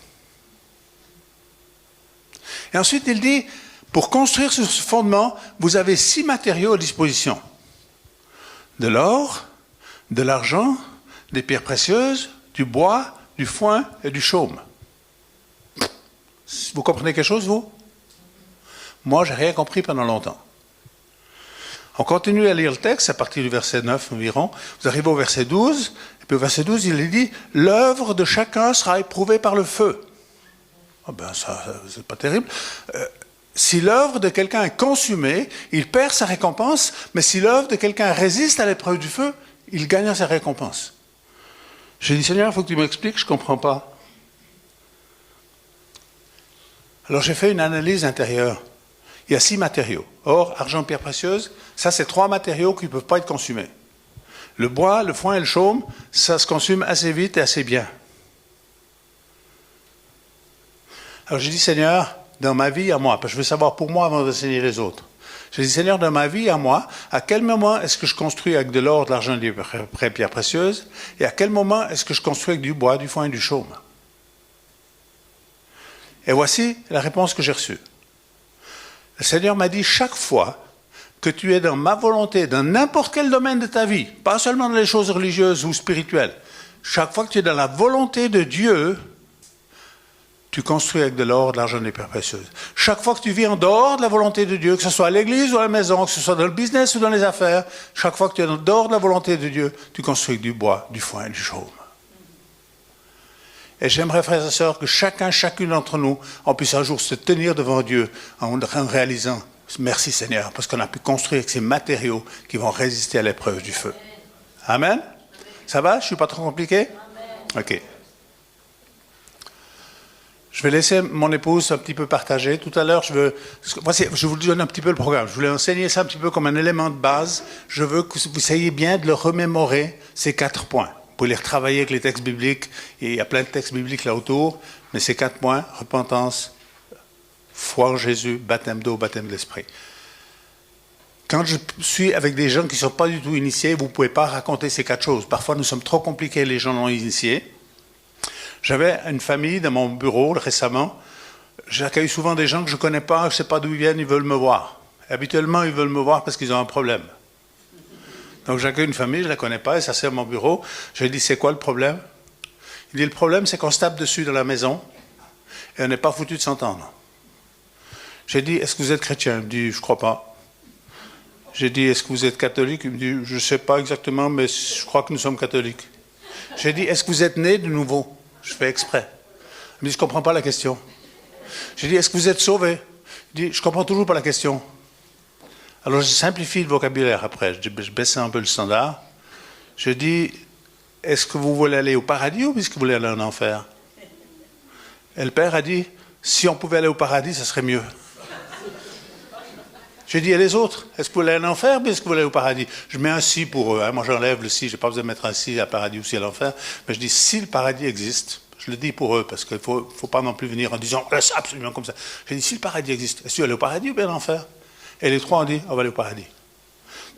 Et ensuite, il dit, pour construire sur ce fondement, vous avez 6 matériaux à disposition. De l'or, de l'argent, des pierres précieuses, du bois, du foin et du chaume. Vous comprenez quelque chose, vous? Moi, je n'ai rien compris pendant longtemps. On continue à lire le texte, à partir du verset 9 environ. Vous arrivez au verset 12, et puis au verset 12, il est dit « L'œuvre de chacun sera éprouvée par le feu. » Ah ben ça, c'est pas terrible. Si l'œuvre de quelqu'un est consumée, il perd sa récompense, mais si l'œuvre de quelqu'un résiste à l'épreuve du feu, il gagne sa récompense. J'ai dit « Seigneur, il faut que tu m'expliques, je ne comprends pas. » Alors j'ai fait une analyse intérieure. Il y a 6 matériaux. Or, argent, pierre précieuse, ça c'est 3 matériaux qui ne peuvent pas être consumés. Le bois, le foin et le chaume, ça se consume assez vite et assez bien. Alors j'ai dit, Seigneur, dans ma vie à moi, parce que je veux savoir pour moi avant d'enseigner les autres. J'ai dit, Seigneur, dans ma vie, à moi, à quel moment est-ce que je construis avec de l'or, de l'argent, des pierres précieuses, et à quel moment est-ce que je construis avec du bois, du foin et du chaume? Et voici la réponse que j'ai reçue. Le Seigneur m'a dit, chaque fois que tu es dans ma volonté, dans n'importe quel domaine de ta vie, pas seulement dans les choses religieuses ou spirituelles, chaque fois que tu es dans la volonté de Dieu, tu construis avec de l'or, de l'argent et des pierres précieuses. Chaque fois que tu vis en dehors de la volonté de Dieu, que ce soit à l'église ou à la maison, que ce soit dans le business ou dans les affaires, chaque fois que tu es en dehors de la volonté de Dieu, tu construis avec du bois, du foin et du chaume. Et j'aimerais, frères et sœurs, que chacune d'entre nous, on puisse un jour se tenir devant Dieu en réalisant, merci Seigneur, parce qu'on a pu construire avec ces matériaux qui vont résister à l'épreuve du feu. Amen? Ça va? Je ne suis pas trop compliqué? Ok. Je vais laisser mon épouse un petit peu partager. Tout à l'heure, je vous donne un petit peu le programme. Je voulais enseigner ça un petit peu comme un élément de base. Je veux que vous essayiez bien de le remémorer, ces 4 points. Vous pouvez les retravailler avec les textes bibliques. Et il y a plein de textes bibliques là autour. Mais ces 4 points, repentance, foi en Jésus, baptême d'eau, baptême de l'Esprit. Quand je suis avec des gens qui ne sont pas du tout initiés, vous ne pouvez pas raconter ces 4 choses. Parfois, nous sommes trop compliqués, les gens non initiés. J'avais une famille dans mon bureau récemment. J'accueille souvent des gens que je ne connais pas, je ne sais pas d'où ils viennent, ils veulent me voir. Et habituellement, ils veulent me voir parce qu'ils ont un problème. Donc j'accueille une famille, je ne la connais pas, et ça c'est à mon bureau. Je lui dis, c'est quoi le problème? Il dit, le problème c'est qu'on se tape dessus dans la maison et on n'est pas foutu de s'entendre. J'ai dit, est-ce que vous êtes chrétien? Il me dit, je ne crois pas. J'ai dit, est-ce que vous êtes catholique? Il me dit, je ne sais pas exactement, mais je crois que nous sommes catholiques. J'ai dit, est-ce que vous êtes né de nouveau? Je fais exprès. Il me dit, je ne comprends pas la question. J'ai dit, est-ce que vous êtes sauvé? Il dit, je ne comprends toujours pas la question. Alors je simplifie le vocabulaire après, je baisse un peu le standard. Je dis, est-ce que vous voulez aller au paradis ou est-ce que vous voulez aller en enfer? Et le père a dit, si on pouvait aller au paradis, ça serait mieux. J'ai dit, et les autres? Est-ce que vous voulez aller en enfer ou est-ce que vous voulez aller au paradis? Je mets un si pour eux. Hein. Moi, j'enlève le si. Je n'ai pas besoin de mettre un si à paradis ou si à l'enfer. Mais je dis, si le paradis existe, je le dis pour eux, parce qu'il ne faut pas non plus venir en disant, c'est absolument comme ça. J'ai dit, si le paradis existe, est-ce que vous allez au paradis ou bien à l'enfer? Et les 3 ont dit, on va aller au paradis.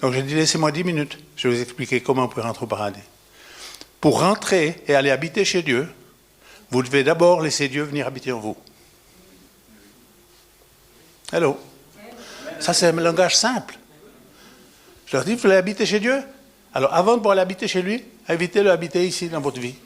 Donc j'ai dit, laissez-moi 10 minutes. Je vais vous expliquer comment on peut rentrer au paradis. Pour rentrer et aller habiter chez Dieu, vous devez d'abord laisser Dieu venir habiter en vous. Hello. Ça, c'est un langage simple. Je leur dis, vous voulez habiter chez Dieu? Alors, avant de pouvoir aller habiter chez lui, invitez-le à habiter ici, dans votre vie.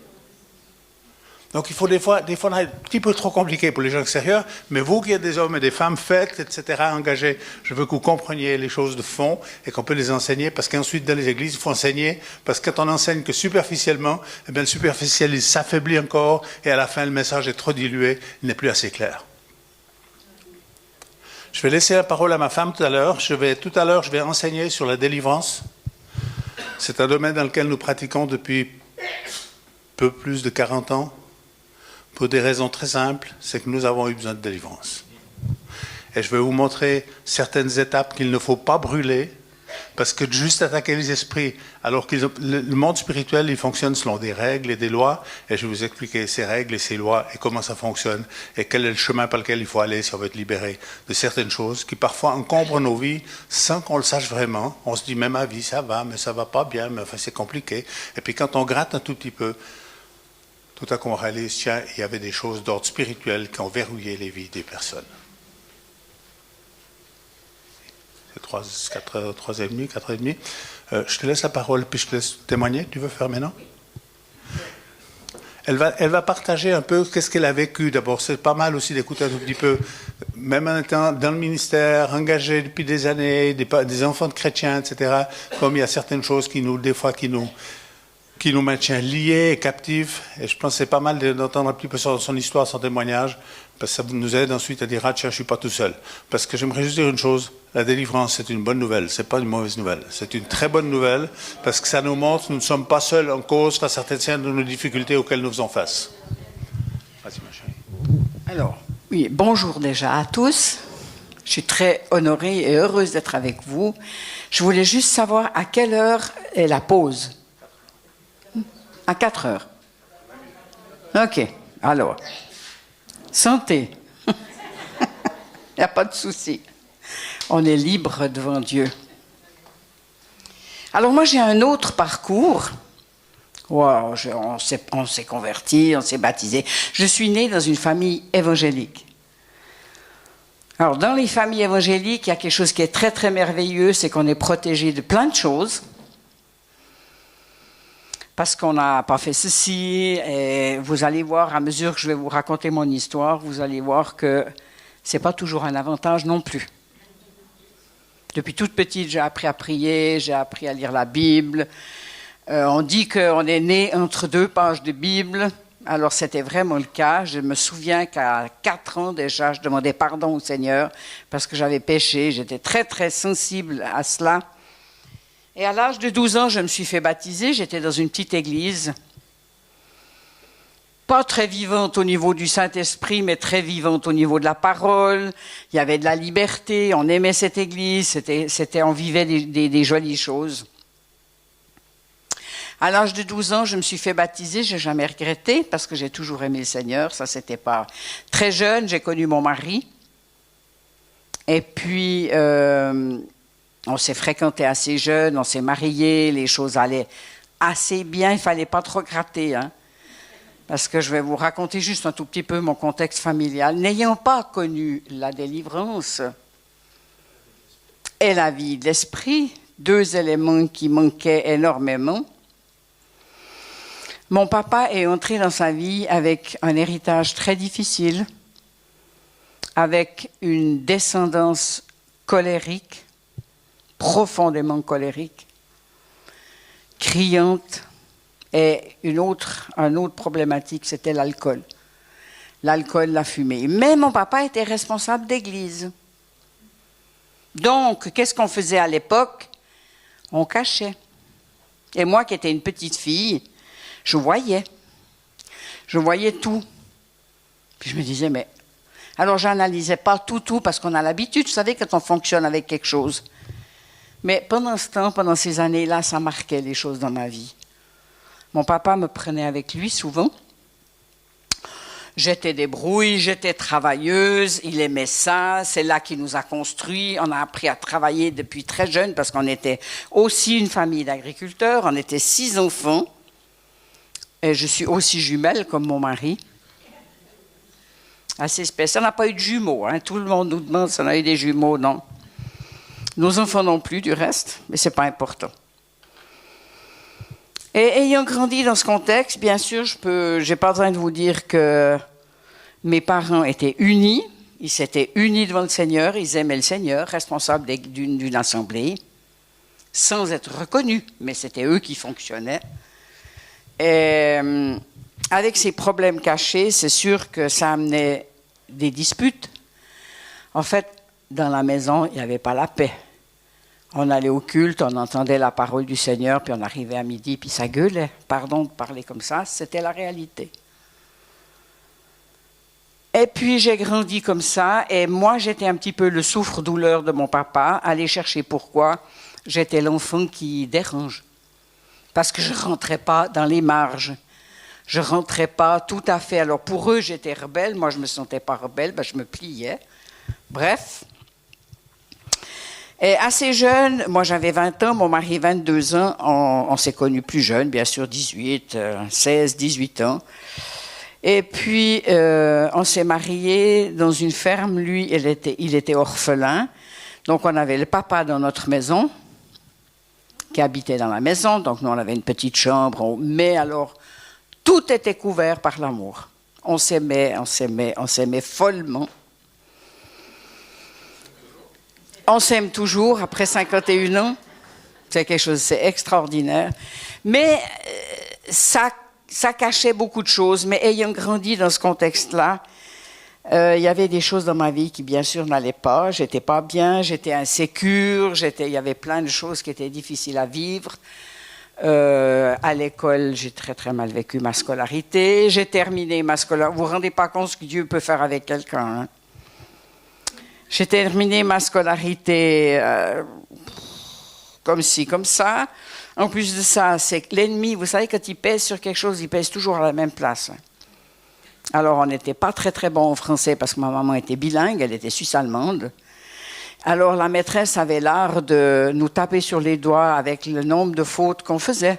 Donc, il faut des fois, on est un petit peu trop compliqué pour les gens extérieurs, mais vous qui êtes des hommes et des femmes, faites, etc., engagés, je veux que vous compreniez les choses de fond et qu'on peut les enseigner, parce qu'ensuite, dans les églises, il faut enseigner, parce que quand on enseigne que superficiellement, eh bien, le superficiel, il s'affaiblit encore, et à la fin, le message est trop dilué, il n'est plus assez clair. Je vais laisser la parole à ma femme tout à l'heure. Je vais enseigner sur la délivrance. C'est un domaine dans lequel nous pratiquons depuis peu plus de 40 ans. Pour des raisons très simples, c'est que nous avons eu besoin de délivrance. Et je vais vous montrer certaines étapes qu'il ne faut pas brûler, parce que juste attaquer les esprits, alors que le monde spirituel, il fonctionne selon des règles et des lois, et je vais vous expliquer ces règles et ces lois, et comment ça fonctionne, et quel est le chemin par lequel il faut aller si on veut être libéré de certaines choses qui parfois encombrent nos vies sans qu'on le sache vraiment. On se dit, mais ma vie, ça va, mais ça va pas bien, mais enfin, c'est compliqué. Et puis quand on gratte un tout petit peu, tout à coup on réalise, tiens, il y avait des choses d'ordre spirituel qui ont verrouillé les vies des personnes. C'est 3h30, 4h30. Je te laisse la parole, puis je te laisse témoigner. Tu veux faire maintenant? Elle va partager un peu qu'est-ce qu'elle a vécu. D'abord, c'est pas mal aussi d'écouter un tout petit peu, même en étant dans le ministère, engagé depuis des années, des enfants de chrétiens, etc. Comme il y a certaines choses qui nous maintient liés et captifs. Et je pense que c'est pas mal d'entendre un petit peu son histoire, son témoignage, parce que ça nous aide ensuite à dire, ah tiens, je ne suis pas tout seul. Parce que j'aimerais juste dire une chose, la délivrance, c'est une bonne nouvelle, c'est pas une mauvaise nouvelle. C'est une très bonne nouvelle, parce que ça nous montre que nous ne sommes pas seuls en cause face à certaines de nos difficultés auxquelles nous faisons face. Vas-y, ma chérie. Alors, oui, bonjour déjà à tous. Je suis très honorée et heureuse d'être avec vous. Je voulais juste savoir à quelle heure est la pause. À 4 heures. Ok, alors, santé. Il n'y a pas de souci. On est libre devant Dieu. Alors moi, j'ai un autre parcours. Wow, on s'est converti, on s'est baptisé. Je suis née dans une famille évangélique. Alors, dans les familles évangéliques, il y a quelque chose qui est très, très merveilleux, c'est qu'on est protégé de plein de choses. Parce qu'on n'a pas fait ceci. Et vous allez voir, à mesure que je vais vous raconter mon histoire, vous allez voir que ce n'est pas toujours un avantage non plus. Depuis toute petite, j'ai appris à prier, j'ai appris à lire la Bible. On dit qu'on est né entre 2 pages de Bible. Alors, c'était vraiment le cas. Je me souviens qu'à 4 ans déjà, je demandais pardon au Seigneur parce que j'avais péché. J'étais très, très sensible à cela. Et à l'âge de 12 ans, je me suis fait baptiser. J'étais dans une petite église. Pas très vivante au niveau du Saint-Esprit, mais très vivante au niveau de la parole. Il y avait de la liberté. On aimait cette église. On vivait des jolies choses. À l'âge de 12 ans, je me suis fait baptiser, je n'ai jamais regretté parce que j'ai toujours aimé le Seigneur. Ça, c'était pas très jeune, j'ai connu mon mari. Et puis, on s'est fréquenté assez jeune, on s'est mariés, les choses allaient assez bien, il ne fallait pas trop gratter. Hein, parce que je vais vous raconter juste un tout petit peu mon contexte familial. N'ayant pas connu la délivrance et la vie de l'esprit, 2 éléments qui manquaient énormément, mon papa est entré dans sa vie avec un héritage très difficile, avec une descendance colérique, profondément colérique, criante, et une autre problématique, c'était l'alcool. L'alcool, la fumée. Mais mon papa était responsable d'église. Donc, qu'est-ce qu'on faisait à l'époque? On cachait. Et moi, qui étais une petite fille, je voyais tout. Puis je me disais, mais... Alors, j'analysais pas tout, parce qu'on a l'habitude, vous savez, quand on fonctionne avec quelque chose. Mais pendant ce temps, pendant ces années-là, ça marquait les choses dans ma vie. Mon papa me prenait avec lui souvent. J'étais débrouille, j'étais travailleuse, il aimait ça, c'est là qu'il nous a construits. On a appris à travailler depuis très jeune, parce qu'on était aussi une famille d'agriculteurs, on était 6 enfants. Et je suis aussi jumelle comme mon mari. Assez spécial. On n'a pas eu de jumeaux. Hein. Tout le monde nous demande si on a eu des jumeaux. Non. Nos enfants non plus, du reste. Mais ce n'est pas important. Et ayant grandi dans ce contexte, bien sûr, je n'ai pas besoin de vous dire que mes parents étaient unis. Ils s'étaient unis devant le Seigneur. Ils aimaient le Seigneur, responsable d'une assemblée, sans être reconnus. Mais c'était eux qui fonctionnaient. Et avec ces problèmes cachés, c'est sûr que ça amenait des disputes. En fait, dans la maison, il n'y avait pas la paix. On allait au culte, on entendait la parole du Seigneur, puis on arrivait à midi, puis ça gueulait. Pardon de parler comme ça, c'était la réalité. Et puis j'ai grandi comme ça, et moi j'étais un petit peu le souffre-douleur de mon papa. Aller chercher pourquoi. J'étais l'enfant qui dérange. Parce que je ne rentrais pas dans les marges. Je ne rentrais pas tout à fait. Alors pour eux, j'étais rebelle. Moi, je ne me sentais pas rebelle. Je me pliais. Bref. Et assez jeune, moi j'avais 20 ans, mon mari 22 ans. On s'est connus plus jeunes, bien sûr, 16, 18 ans. Et puis, on s'est mariés dans une ferme. Lui, il était orphelin. Donc, on avait le papa dans notre maison, qui habitait dans la maison, donc nous on avait une petite chambre, mais alors tout était couvert par l'amour. On s'aimait follement. On s'aime toujours après 51 ans, c'est quelque chose, c'est extraordinaire. Mais ça cachait beaucoup de choses, mais ayant grandi dans ce contexte-là, il y avait des choses dans ma vie qui, bien sûr, n'allaient pas. J'étais pas bien, j'étais insécure, il y avait plein de choses qui étaient difficiles à vivre. À l'école, j'ai très, très mal vécu ma scolarité. J'ai terminé ma scolarité. Vous vous rendez pas compte ce que Dieu peut faire avec quelqu'un. Hein? J'ai terminé ma scolarité comme ci, comme ça. En plus de ça, c'est que l'ennemi, vous savez, quand il pèse sur quelque chose, il pèse toujours à la même place. Hein? Alors, on n'était pas très, très bon en français parce que ma maman était bilingue, elle était suisse-allemande. Alors la maîtresse avait l'art de nous taper sur les doigts avec le nombre de fautes qu'on faisait.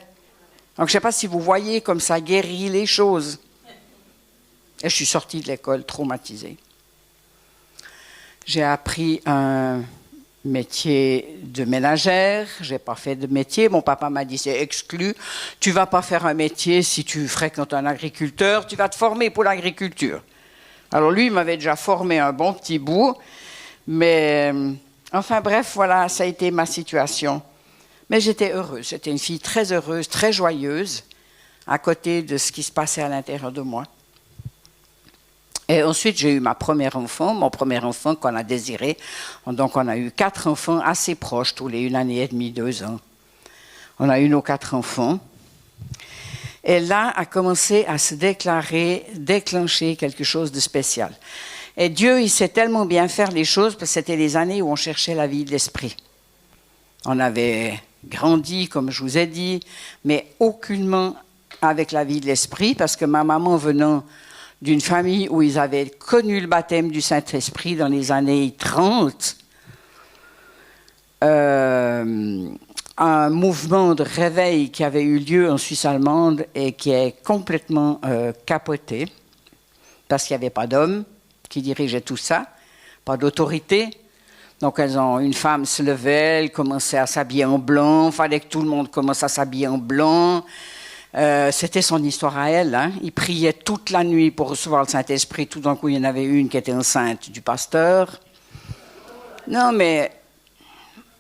Donc je ne sais pas si vous voyez comme ça guérit les choses. Et je suis sortie de l'école traumatisée. J'ai appris un métier de ménagère. Je n'ai pas fait de métier. Mon papa m'a dit c'est exclu. Tu ne vas pas faire un métier si tu fréquentes un agriculteur. Tu vas te former pour l'agriculture. Alors lui, il m'avait déjà formé un bon petit bout. Mais enfin bref, voilà, ça a été ma situation. Mais j'étais heureuse. J'étais une fille très heureuse, très joyeuse, à côté de ce qui se passait à l'intérieur de moi. Et ensuite, j'ai eu mon premier enfant qu'on a désiré. Donc, on a eu 4 enfants assez proches, tous les 1 année et demie, 2 ans. On a eu nos 4 enfants. Et là a commencé à se déclencher quelque chose de spécial. Et Dieu, il sait tellement bien faire les choses, parce que c'était les années où on cherchait la vie de l'esprit. On avait grandi, comme je vous ai dit, mais aucunement avec la vie de l'esprit, parce que ma maman venant d'une famille où ils avaient connu le baptême du Saint-Esprit dans les années 30, un mouvement de réveil qui avait eu lieu en Suisse allemande et qui est complètement capoté, parce qu'il n'y avait pas d'homme qui dirigeait tout ça, pas d'autorité. Donc une femme se levait, elle commençait à s'habiller en blanc, il fallait que tout le monde commence à s'habiller en blanc. C'était son histoire à elle. Hein. Il priait toute la nuit pour recevoir le Saint-Esprit. Tout d'un coup, il y en avait une qui était enceinte du pasteur. Non, mais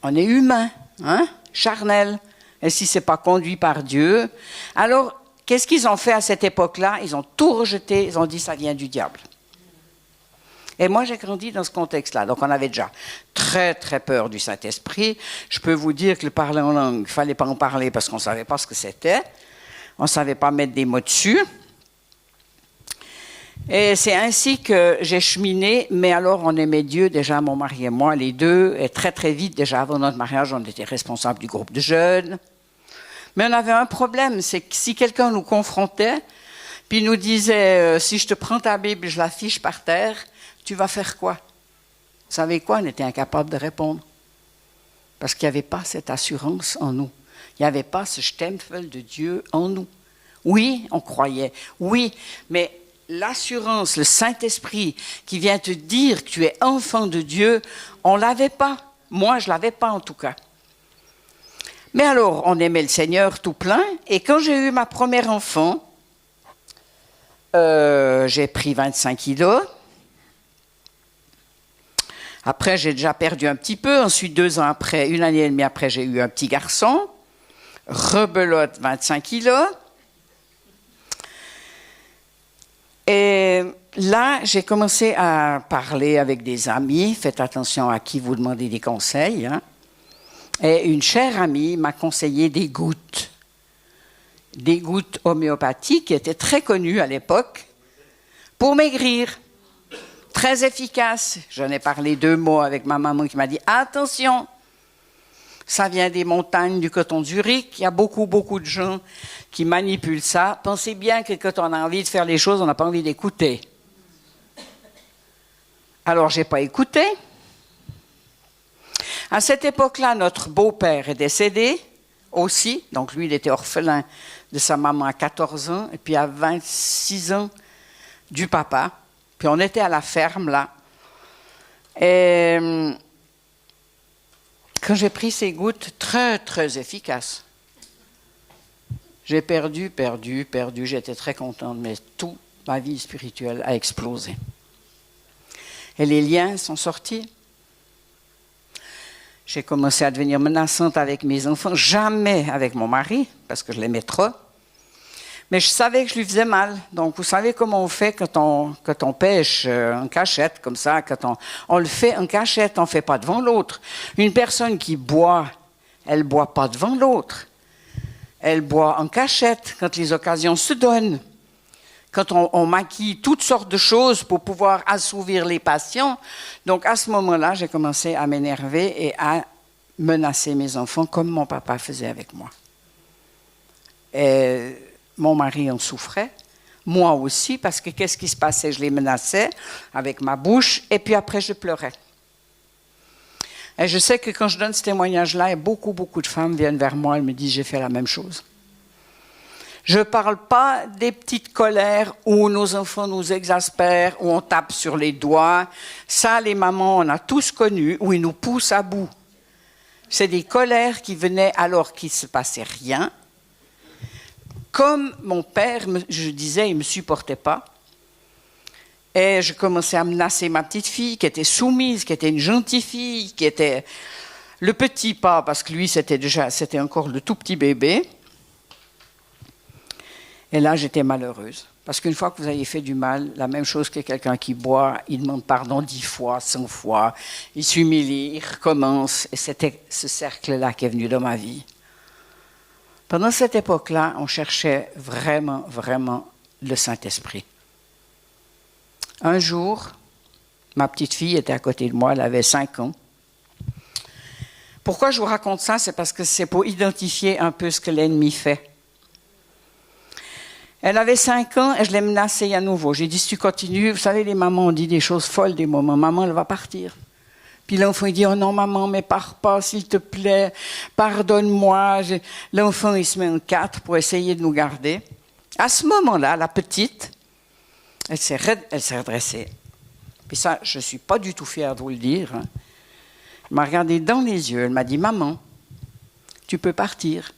on est humain, hein, charnel. Et si ce n'est pas conduit par Dieu... Alors, qu'est-ce qu'ils ont fait à cette époque-là? Ils ont tout rejeté, ils ont dit ça vient du diable. Et moi, j'ai grandi dans ce contexte-là. Donc, on avait déjà très, très peur du Saint-Esprit. Je peux vous dire que le parler en langue, il ne fallait pas en parler parce qu'on ne savait pas ce que c'était. On ne savait pas mettre des mots dessus. Et c'est ainsi que j'ai cheminé, mais alors on aimait Dieu, déjà mon mari et moi, les deux, et très très vite, déjà avant notre mariage, on était responsables du groupe de jeunes. Mais on avait un problème, c'est que si quelqu'un nous confrontait, puis nous disait, si je te prends ta Bible et je l'affiche par terre, tu vas faire quoi? Vous savez quoi? On était incapable de répondre. Parce qu'il n'y avait pas cette assurance en nous. Il n'y avait pas ce stempel de Dieu en nous. Oui, on croyait. Oui, mais l'assurance, le Saint-Esprit qui vient te dire que tu es enfant de Dieu, on ne l'avait pas. Moi, je ne l'avais pas en tout cas. Mais alors, on aimait le Seigneur tout plein. Et quand j'ai eu ma première enfant, j'ai pris 25 kilos. Après, j'ai déjà perdu un petit peu. Ensuite, 2 ans après, 1 année et demie après, j'ai eu un petit garçon. Rebelote, 25 kilos. Et là, j'ai commencé à parler avec des amis. Faites attention à qui vous demandez des conseils. Hein. Et une chère amie m'a conseillé des gouttes. Des gouttes homéopathiques qui étaient très connues à l'époque pour maigrir. Très efficaces. J'en ai parlé 2 mots avec ma maman qui m'a dit « Attention !» Ça vient des montagnes du coton Zurich. Il y a beaucoup de gens qui manipulent ça. Pensez bien que quand on a envie de faire les choses, on n'a pas envie d'écouter. Alors, je n'ai pas écouté. À cette époque-là, notre beau-père est décédé aussi. Donc, lui, il était orphelin de sa maman à 14 ans et puis à 26 ans du papa. Puis on était à la ferme, là. Et quand j'ai pris ces gouttes, très, très efficaces, j'ai perdu. J'étais très contente, mais toute ma vie spirituelle a explosé. Et les liens sont sortis. J'ai commencé à devenir menaçante avec mes enfants, jamais avec mon mari, parce que je l'aimais trop. Mais je savais que je lui faisais mal. Donc, vous savez comment on fait quand on pêche en cachette, comme ça, quand on le fait en cachette, on ne fait pas devant l'autre. Une personne qui boit, elle ne boit pas devant l'autre. Elle boit en cachette quand les occasions se donnent. Quand on maquille toutes sortes de choses pour pouvoir assouvir les passions. Donc, à ce moment-là, j'ai commencé à m'énerver et à menacer mes enfants comme mon papa faisait avec moi. Et mon mari en souffrait, moi aussi, parce que qu'est-ce qui se passait? Je les menaçais avec ma bouche et puis après je pleurais. Et je sais que quand je donne ce témoignage-là, beaucoup de femmes viennent vers moi et me disent « j'ai fait la même chose ». Je ne parle pas des petites colères où nos enfants nous exaspèrent, où on tape sur les doigts. Ça, les mamans, on a tous connu, où ils nous poussent à bout. C'est des colères qui venaient alors qu'il ne se passait rien. Comme mon père, je disais, il ne me supportait pas. Et je commençais à menacer ma petite fille, qui était soumise, qui était une gentille fille, qui était le petit pas, parce que lui, c'était encore le tout petit bébé. Et là, j'étais malheureuse. Parce qu'une fois que vous avez fait du mal, la même chose que quelqu'un qui boit, il demande pardon 10 fois, 100 fois, il s'humilie, il recommence. Et c'était ce cercle-là qui est venu dans ma vie. Pendant cette époque-là, on cherchait vraiment le Saint-Esprit. Un jour, ma petite fille était à côté de moi, elle avait 5 ans. Pourquoi je vous raconte ça? C'est parce que c'est pour identifier un peu ce que l'ennemi fait. Elle avait 5 ans et je l'ai menacée à nouveau. J'ai dit, si tu continues, vous savez, les mamans ont dit des choses folles des moments. Maman, elle va partir. Puis l'enfant, il dit, oh non, maman, mais pars pas, s'il te plaît, pardonne-moi. L'enfant, il se met en 4 pour essayer de nous garder. À ce moment-là, la petite, elle s'est redressée. Puis ça, je ne suis pas du tout fière de vous le dire. Elle m'a regardé dans les yeux, elle m'a dit, maman, tu peux partir.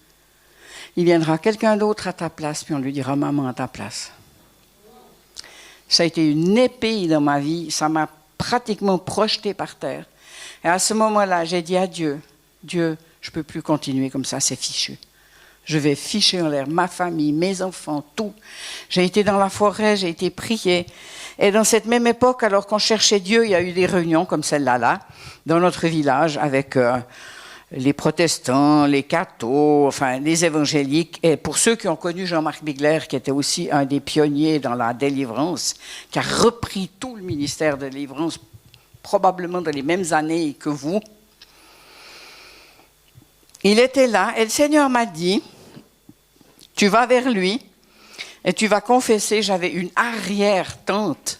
Il viendra quelqu'un d'autre à ta place, puis on lui dira « maman à ta place ». Ça a été une épée dans ma vie, ça m'a pratiquement projeté par terre. Et à ce moment-là, j'ai dit à Dieu, « Dieu, je ne peux plus continuer comme ça, c'est fichu. Je vais ficher en l'air ma famille, mes enfants, tout. » J'ai été dans la forêt, j'ai été prier. Et dans cette même époque, alors qu'on cherchait Dieu, il y a eu des réunions comme celle-là, dans notre village, avec les protestants, les cathos, enfin les évangéliques. Et pour ceux qui ont connu Jean-Marc Bigler, qui était aussi un des pionniers dans la délivrance, qui a repris tout le ministère de délivrance, probablement dans les mêmes années que vous, il était là et le Seigneur m'a dit, tu vas vers lui et tu vas confesser. J'avais une arrière-tante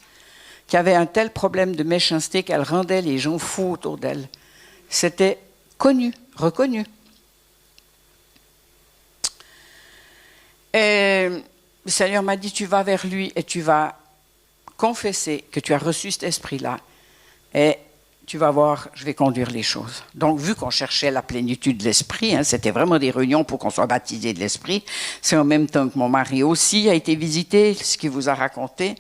qui avait un tel problème de méchanceté qu'elle rendait les gens fous autour d'elle. C'était connu, reconnu. Et le Seigneur m'a dit, tu vas vers lui et tu vas confesser que tu as reçu cet esprit-là et tu vas voir, je vais conduire les choses. Donc, vu qu'on cherchait la plénitude de l'esprit, c'était vraiment des réunions pour qu'on soit baptisé de l'esprit, c'est en même temps que mon mari aussi a été visité, ce qu'il vous a raconté.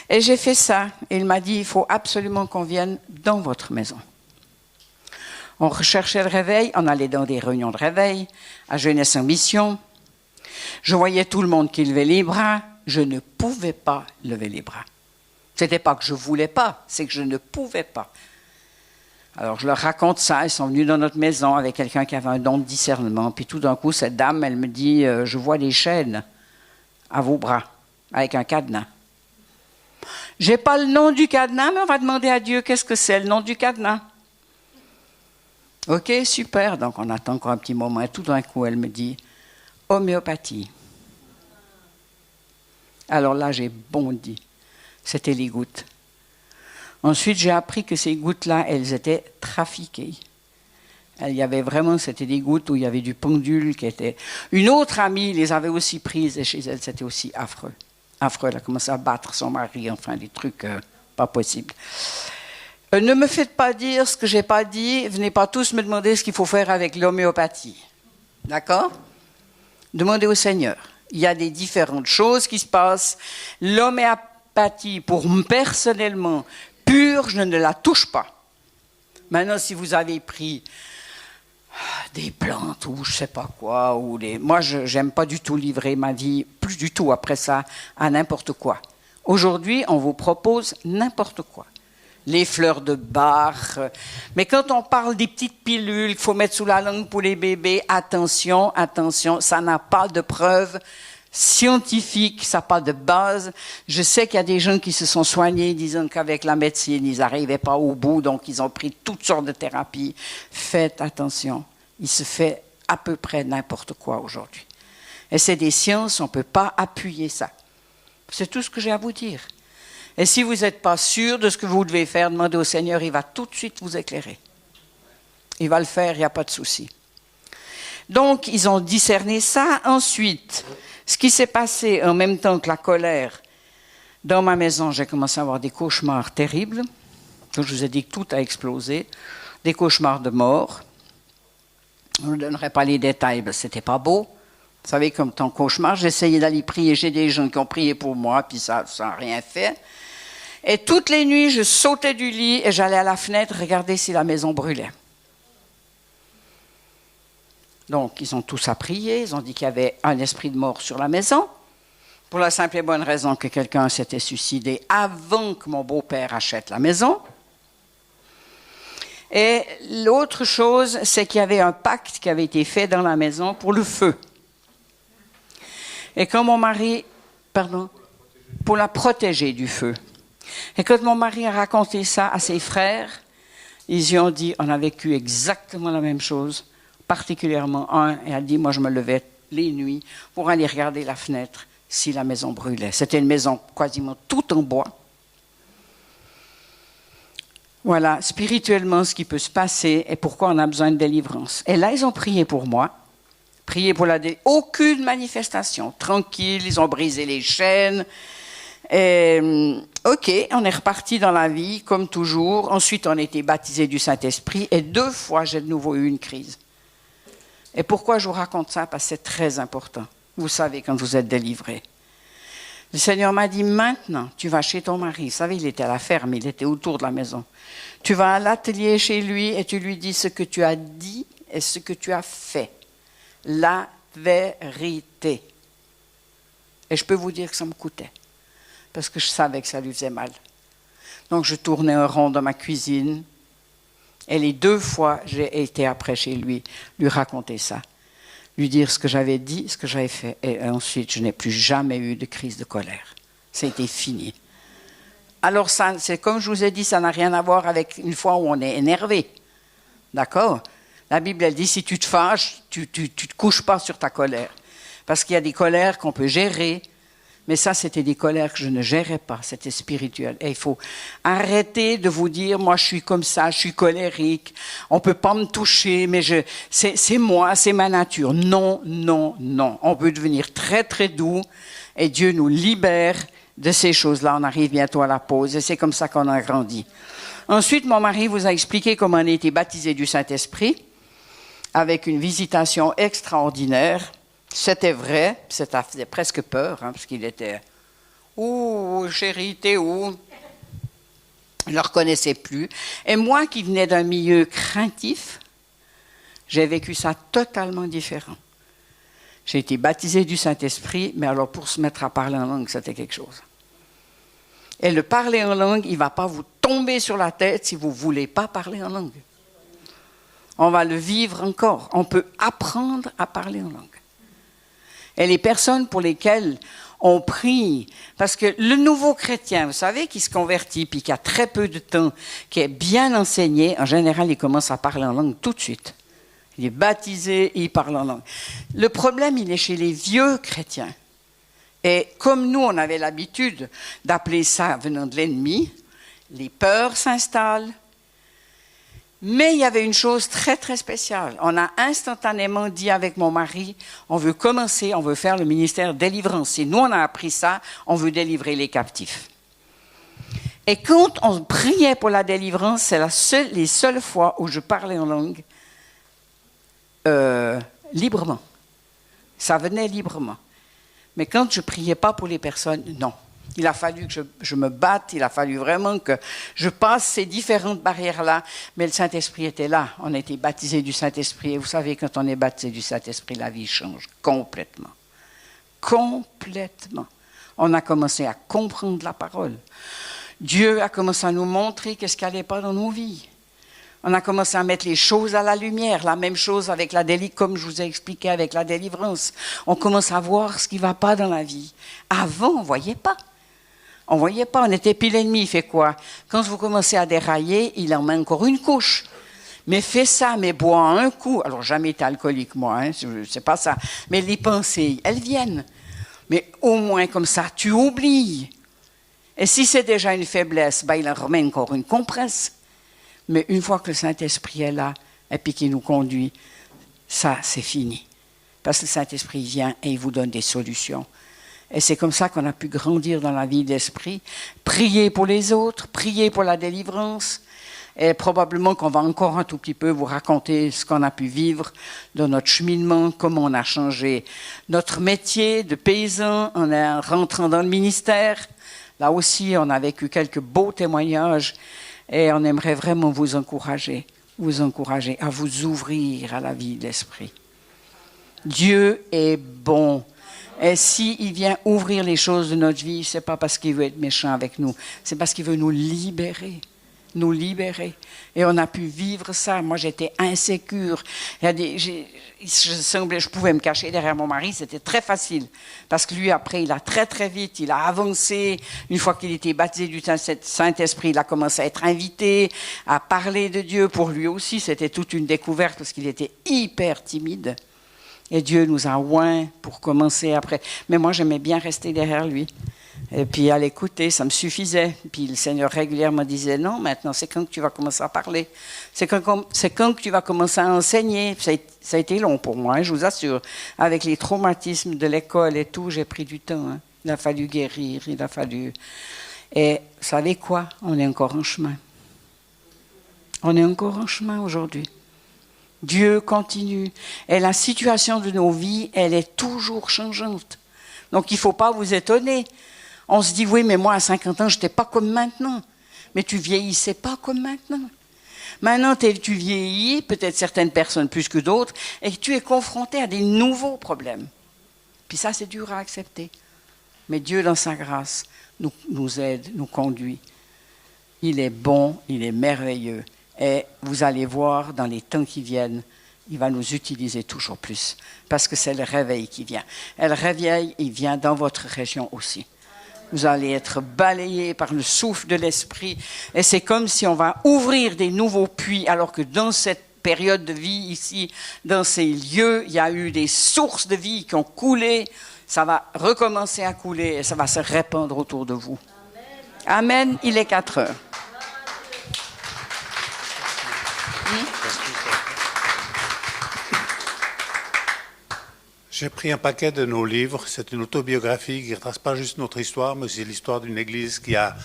Et j'ai fait ça. Et il m'a dit, il faut absolument qu'on vienne dans votre maison. On recherchait le réveil, on allait dans des réunions de réveil, à Jeunesse en Mission. Je voyais tout le monde qui levait les bras. Je ne pouvais pas lever les bras. Ce n'était pas que je ne voulais pas, c'est que je ne pouvais pas. Alors je leur raconte ça, ils sont venus dans notre maison avec quelqu'un qui avait un don de discernement. Puis tout d'un coup, cette dame, elle me dit, je vois des chaînes à vos bras, avec un cadenas. Je n'ai pas le nom du cadenas, mais on va demander à Dieu qu'est-ce que c'est le nom du cadenas. Ok, super. Donc, on attend encore un petit moment. Et tout d'un coup, elle me dit « homéopathie ». Alors là, j'ai bondi. C'était les gouttes. Ensuite, j'ai appris que ces gouttes-là, elles étaient trafiquées. Il y avait vraiment, c'était des gouttes où il y avait du pendule qui était... Une autre amie les avait aussi prises et chez elle, c'était aussi affreux. Affreux, elle a commencé à battre son mari, enfin, des trucs pas possibles. Ne me faites pas dire ce que je n'ai pas dit. Venez pas tous me demander ce qu'il faut faire avec l'homéopathie. D'accord? Demandez au Seigneur. Il y a des différentes choses qui se passent. L'homéopathie, pour personnellement, pure, je ne la touche pas. Maintenant, si vous avez pris des plantes ou je ne sais pas quoi, moi, je n'aime pas du tout livrer ma vie, plus du tout après ça, à n'importe quoi. Aujourd'hui, on vous propose n'importe quoi. Les fleurs de Bach. Mais quand on parle des petites pilules qu'il faut mettre sous la langue pour les bébés, attention, ça n'a pas de preuve scientifique, ça n'a pas de base. Je sais qu'il y a des gens qui se sont soignés disant qu'avec la médecine, ils n'arrivaient pas au bout, donc ils ont pris toutes sortes de thérapies. Faites attention, il se fait à peu près n'importe quoi aujourd'hui. Et c'est des sciences, on ne peut pas appuyer ça. C'est tout ce que j'ai à vous dire. Et si vous n'êtes pas sûr de ce que vous devez faire, demandez au Seigneur, il va tout de suite vous éclairer. Il va le faire, il n'y a pas de souci. Donc, ils ont discerné ça. Ensuite, ce qui s'est passé en même temps que la colère, dans ma maison, j'ai commencé à avoir des cauchemars terribles. Donc, je vous ai dit que tout a explosé. Des cauchemars de mort. Je ne donnerai pas les détails, parce que ce n'était pas beau. Vous savez, comme ton cauchemar, j'essayais d'aller prier. J'ai des gens qui ont prié pour moi, puis ça n'a rien fait. Et toutes les nuits, je sautais du lit et j'allais à la fenêtre regarder si la maison brûlait. Donc, ils ont tous à prier. Ils ont dit qu'il y avait un esprit de mort sur la maison, pour la simple et bonne raison que quelqu'un s'était suicidé avant que mon beau-père achète la maison. Et l'autre chose, c'est qu'il y avait un pacte qui avait été fait dans la maison pour le feu. Et quand mon mari, pour la protéger du feu. Et quand mon mari a raconté ça à ses frères, ils lui ont dit, on a vécu exactement la même chose, particulièrement un, et a dit, moi je me levais les nuits pour aller regarder la fenêtre si la maison brûlait. C'était une maison quasiment toute en bois. Voilà, spirituellement, ce qui peut se passer et pourquoi on a besoin de délivrance. Et là, ils ont prié pour moi. Prié pour aucune manifestation. Tranquille, ils ont brisé les chaînes. Et, OK, on est reparti dans la vie, comme toujours. Ensuite, on a été baptisés du Saint-Esprit. Et 2 fois, j'ai de nouveau eu une crise. Et pourquoi je vous raconte ça? Parce que c'est très important. Vous savez, quand vous êtes délivrés. Le Seigneur m'a dit, maintenant, tu vas chez ton mari. Vous savez, il était à la ferme, il était autour de la maison. Tu vas à l'atelier chez lui et tu lui dis ce que tu as dit et ce que tu as fait. La vérité. Et je peux vous dire que ça me coûtait. Parce que je savais que ça lui faisait mal. Donc, je tournais un rond dans ma cuisine. Et les 2 fois, j'ai été après chez lui raconter ça. Lui dire ce que j'avais dit, ce que j'avais fait. Et ensuite, je n'ai plus jamais eu de crise de colère. C'était fini. Alors, ça, c'est comme je vous ai dit, ça n'a rien à voir avec une fois où on est énervé. D'accord? La Bible, elle dit, si tu te fâches, tu te couches pas sur ta colère. Parce qu'il y a des colères qu'on peut gérer. Mais ça, c'était des colères que je ne gérais pas. C'était spirituel. Et il faut arrêter de vous dire, moi, je suis comme ça, je suis colérique. On peut pas me toucher, mais c'est moi, c'est ma nature. Non, non, non. On peut devenir très, très doux. Et Dieu nous libère de ces choses-là. On arrive bientôt à la pause. Et c'est comme ça qu'on a grandi. Ensuite, mon mari vous a expliqué comment on a été baptisé du Saint-Esprit avec une visitation extraordinaire. C'était vrai, ça faisait presque peur, parce qu'il était « Ouh, chérie, t'es où ?» Je ne le reconnaissais plus. Et moi qui venais d'un milieu craintif, j'ai vécu ça totalement différent. J'ai été baptisé du Saint-Esprit, mais alors pour se mettre à parler en langue, c'était quelque chose. Et le parler en langue, il ne va pas vous tomber sur la tête si vous ne voulez pas parler en langue. On va le vivre encore. On peut apprendre à parler en langue. Et les personnes pour lesquelles on prie, parce que le nouveau chrétien, vous savez, qui se convertit, puis qui a très peu de temps, qui est bien enseigné, en général, il commence à parler en langue tout de suite. Il est baptisé et il parle en langue. Le problème, il est chez les vieux chrétiens. Et comme nous, on avait l'habitude d'appeler ça venant de l'ennemi, les peurs s'installent. Mais il y avait une chose très, très spéciale. On a instantanément dit avec mon mari, on veut commencer, on veut faire le ministère délivrance. Et nous, on a appris ça, on veut délivrer les captifs. Et quand on priait pour la délivrance, c'est les seules fois où je parlais en langue librement. Ça venait librement. Mais quand je ne priais pas pour les personnes, non. Il a fallu que je me batte, il a fallu vraiment que je passe ces différentes barrières-là. Mais le Saint-Esprit était là. On a été baptisés du Saint-Esprit. Et vous savez, quand on est baptisé du Saint-Esprit, la vie change complètement. Complètement. On a commencé à comprendre la parole. Dieu a commencé à nous montrer qu'est-ce qui n'allait pas dans nos vies. On a commencé à mettre les choses à la lumière. La même chose avec la délivrance, comme je vous ai expliqué avec la délivrance. On commence à voir ce qui ne va pas dans la vie. Avant, on ne voyait pas. On ne voyait pas, on était, puis l'ennemi, il fait quoi? Quand vous commencez à dérailler, il en met encore une couche. Mais fais ça, mais bois un coup. Alors, jamais été alcoolique, moi, c'est pas ça. Mais les pensées, elles viennent. Mais au moins, comme ça, tu oublies. Et si c'est déjà une faiblesse, ben, il en remet encore une compresse. Mais une fois que le Saint-Esprit est là, et puis qui nous conduit, ça, c'est fini. Parce que le Saint-Esprit vient et il vous donne des solutions. Et c'est comme ça qu'on a pu grandir dans la vie d'esprit, prier pour les autres, prier pour la délivrance. Et probablement qu'on va encore un tout petit peu vous raconter ce qu'on a pu vivre dans notre cheminement, comment on a changé notre métier de paysan en rentrant dans le ministère. Là aussi, on a vécu quelques beaux témoignages et on aimerait vraiment vous encourager à vous ouvrir à la vie de l'esprit. Dieu est bon. Et s'il vient ouvrir les choses de notre vie, ce n'est pas parce qu'il veut être méchant avec nous, c'est parce qu'il veut nous libérer. Nous libérer. Et on a pu vivre ça. Moi, j'étais insécure. Je pouvais me cacher derrière mon mari, c'était très facile. Parce que lui, après, il a très vite, il a avancé. Une fois qu'il était baptisé du Saint-Esprit, il a commencé à être invité, à parler de Dieu. Pour lui aussi, c'était toute une découverte parce qu'il était hyper timide. Et Dieu nous a oints pour commencer après. Mais moi, j'aimais bien rester derrière lui. Et puis à l'écouter, ça me suffisait. Puis le Seigneur régulièrement disait, non, maintenant, c'est quand que tu vas commencer à parler. C'est quand que tu vas commencer à enseigner. Ça a été long pour moi, hein, je vous assure. Avec les traumatismes de l'école et tout, j'ai pris du temps. Hein. Il a fallu guérir, il a fallu... Et vous savez quoi? On est encore en chemin. On est encore en chemin aujourd'hui. Dieu continue. Et la situation de nos vies, elle est toujours changeante. Donc il ne faut pas vous étonner. On se dit, oui, mais moi, à 50 ans, je n'étais pas comme maintenant. Mais tu vieillissais pas comme maintenant. Maintenant, tu vieillis, peut-être certaines personnes plus que d'autres, et tu es confronté à des nouveaux problèmes. Puis ça, c'est dur à accepter. Mais Dieu, dans sa grâce, nous aide, nous conduit. Il est bon, il est merveilleux. Et vous allez voir, dans les temps qui viennent, il va nous utiliser toujours plus. Parce que c'est le réveil qui vient. Et le réveil, il vient dans votre région aussi. Vous allez être balayés par le souffle de l'esprit. Et c'est comme si on va ouvrir des nouveaux puits, alors que dans cette période de vie ici, dans ces lieux, il y a eu des sources de vie qui ont coulé. Ça va recommencer à couler et ça va se répandre autour de vous. Amen. Il est 4 heures. J'ai pris un paquet de nos livres. C'est une autobiographie qui ne retrace pas juste notre histoire, mais aussi l'histoire d'une église qui a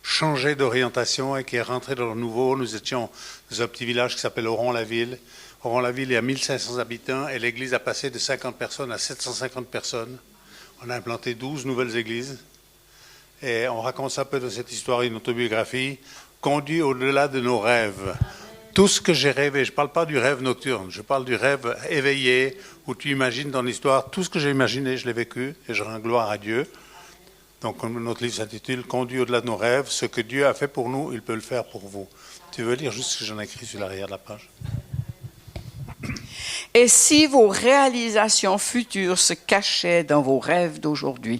changé d'orientation et qui est rentrée dans le nouveau. Nous étions dans un petit village qui s'appelle Oron-la-Ville. Oron-la-Ville, il y a 1500 habitants et l'église a passé de 50 personnes à 750 personnes. On a implanté 12 nouvelles églises. Et on raconte ça un peu dans cette histoire, une autobiographie, conduit au-delà de nos rêves. Tout ce que j'ai rêvé, je ne parle pas du rêve nocturne, je parle du rêve éveillé, où tu imagines dans l'histoire, tout ce que j'ai imaginé, je l'ai vécu, et je rends gloire à Dieu. Donc notre livre s'intitule « Conduit au-delà de nos rêves, ce que Dieu a fait pour nous, il peut le faire pour vous ». Tu veux lire juste ce que j'en ai écrit sur l'arrière de la page? Et si vos réalisations futures se cachaient dans vos rêves d'aujourd'hui?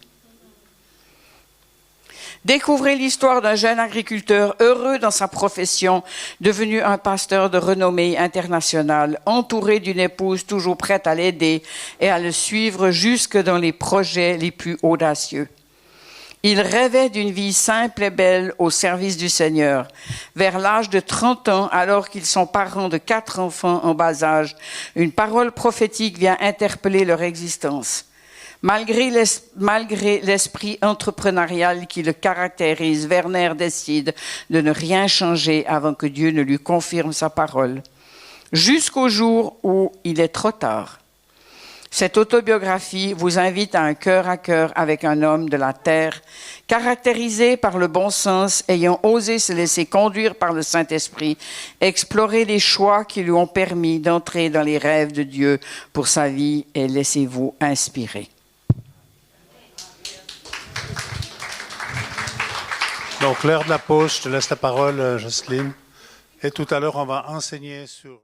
Découvrez l'histoire d'un jeune agriculteur heureux dans sa profession, devenu un pasteur de renommée internationale, entouré d'une épouse toujours prête à l'aider et à le suivre jusque dans les projets les plus audacieux. Il rêvait d'une vie simple et belle au service du Seigneur. Vers l'âge de 30 ans, alors qu'ils sont parents de 4 enfants en bas âge, une parole prophétique vient interpeller leur existence. Malgré l'esprit entrepreneurial qui le caractérise, Werner décide de ne rien changer avant que Dieu ne lui confirme sa parole. Jusqu'au jour où il est trop tard. Cette autobiographie vous invite à un cœur à cœur avec un homme de la terre, caractérisé par le bon sens, ayant osé se laisser conduire par le Saint-Esprit, explorer les choix qui lui ont permis d'entrer dans les rêves de Dieu pour sa vie et laissez-vous inspirer. Donc l'heure de la pause, je te laisse la parole, Jocelyne. Et tout à l'heure, on va enseigner sur...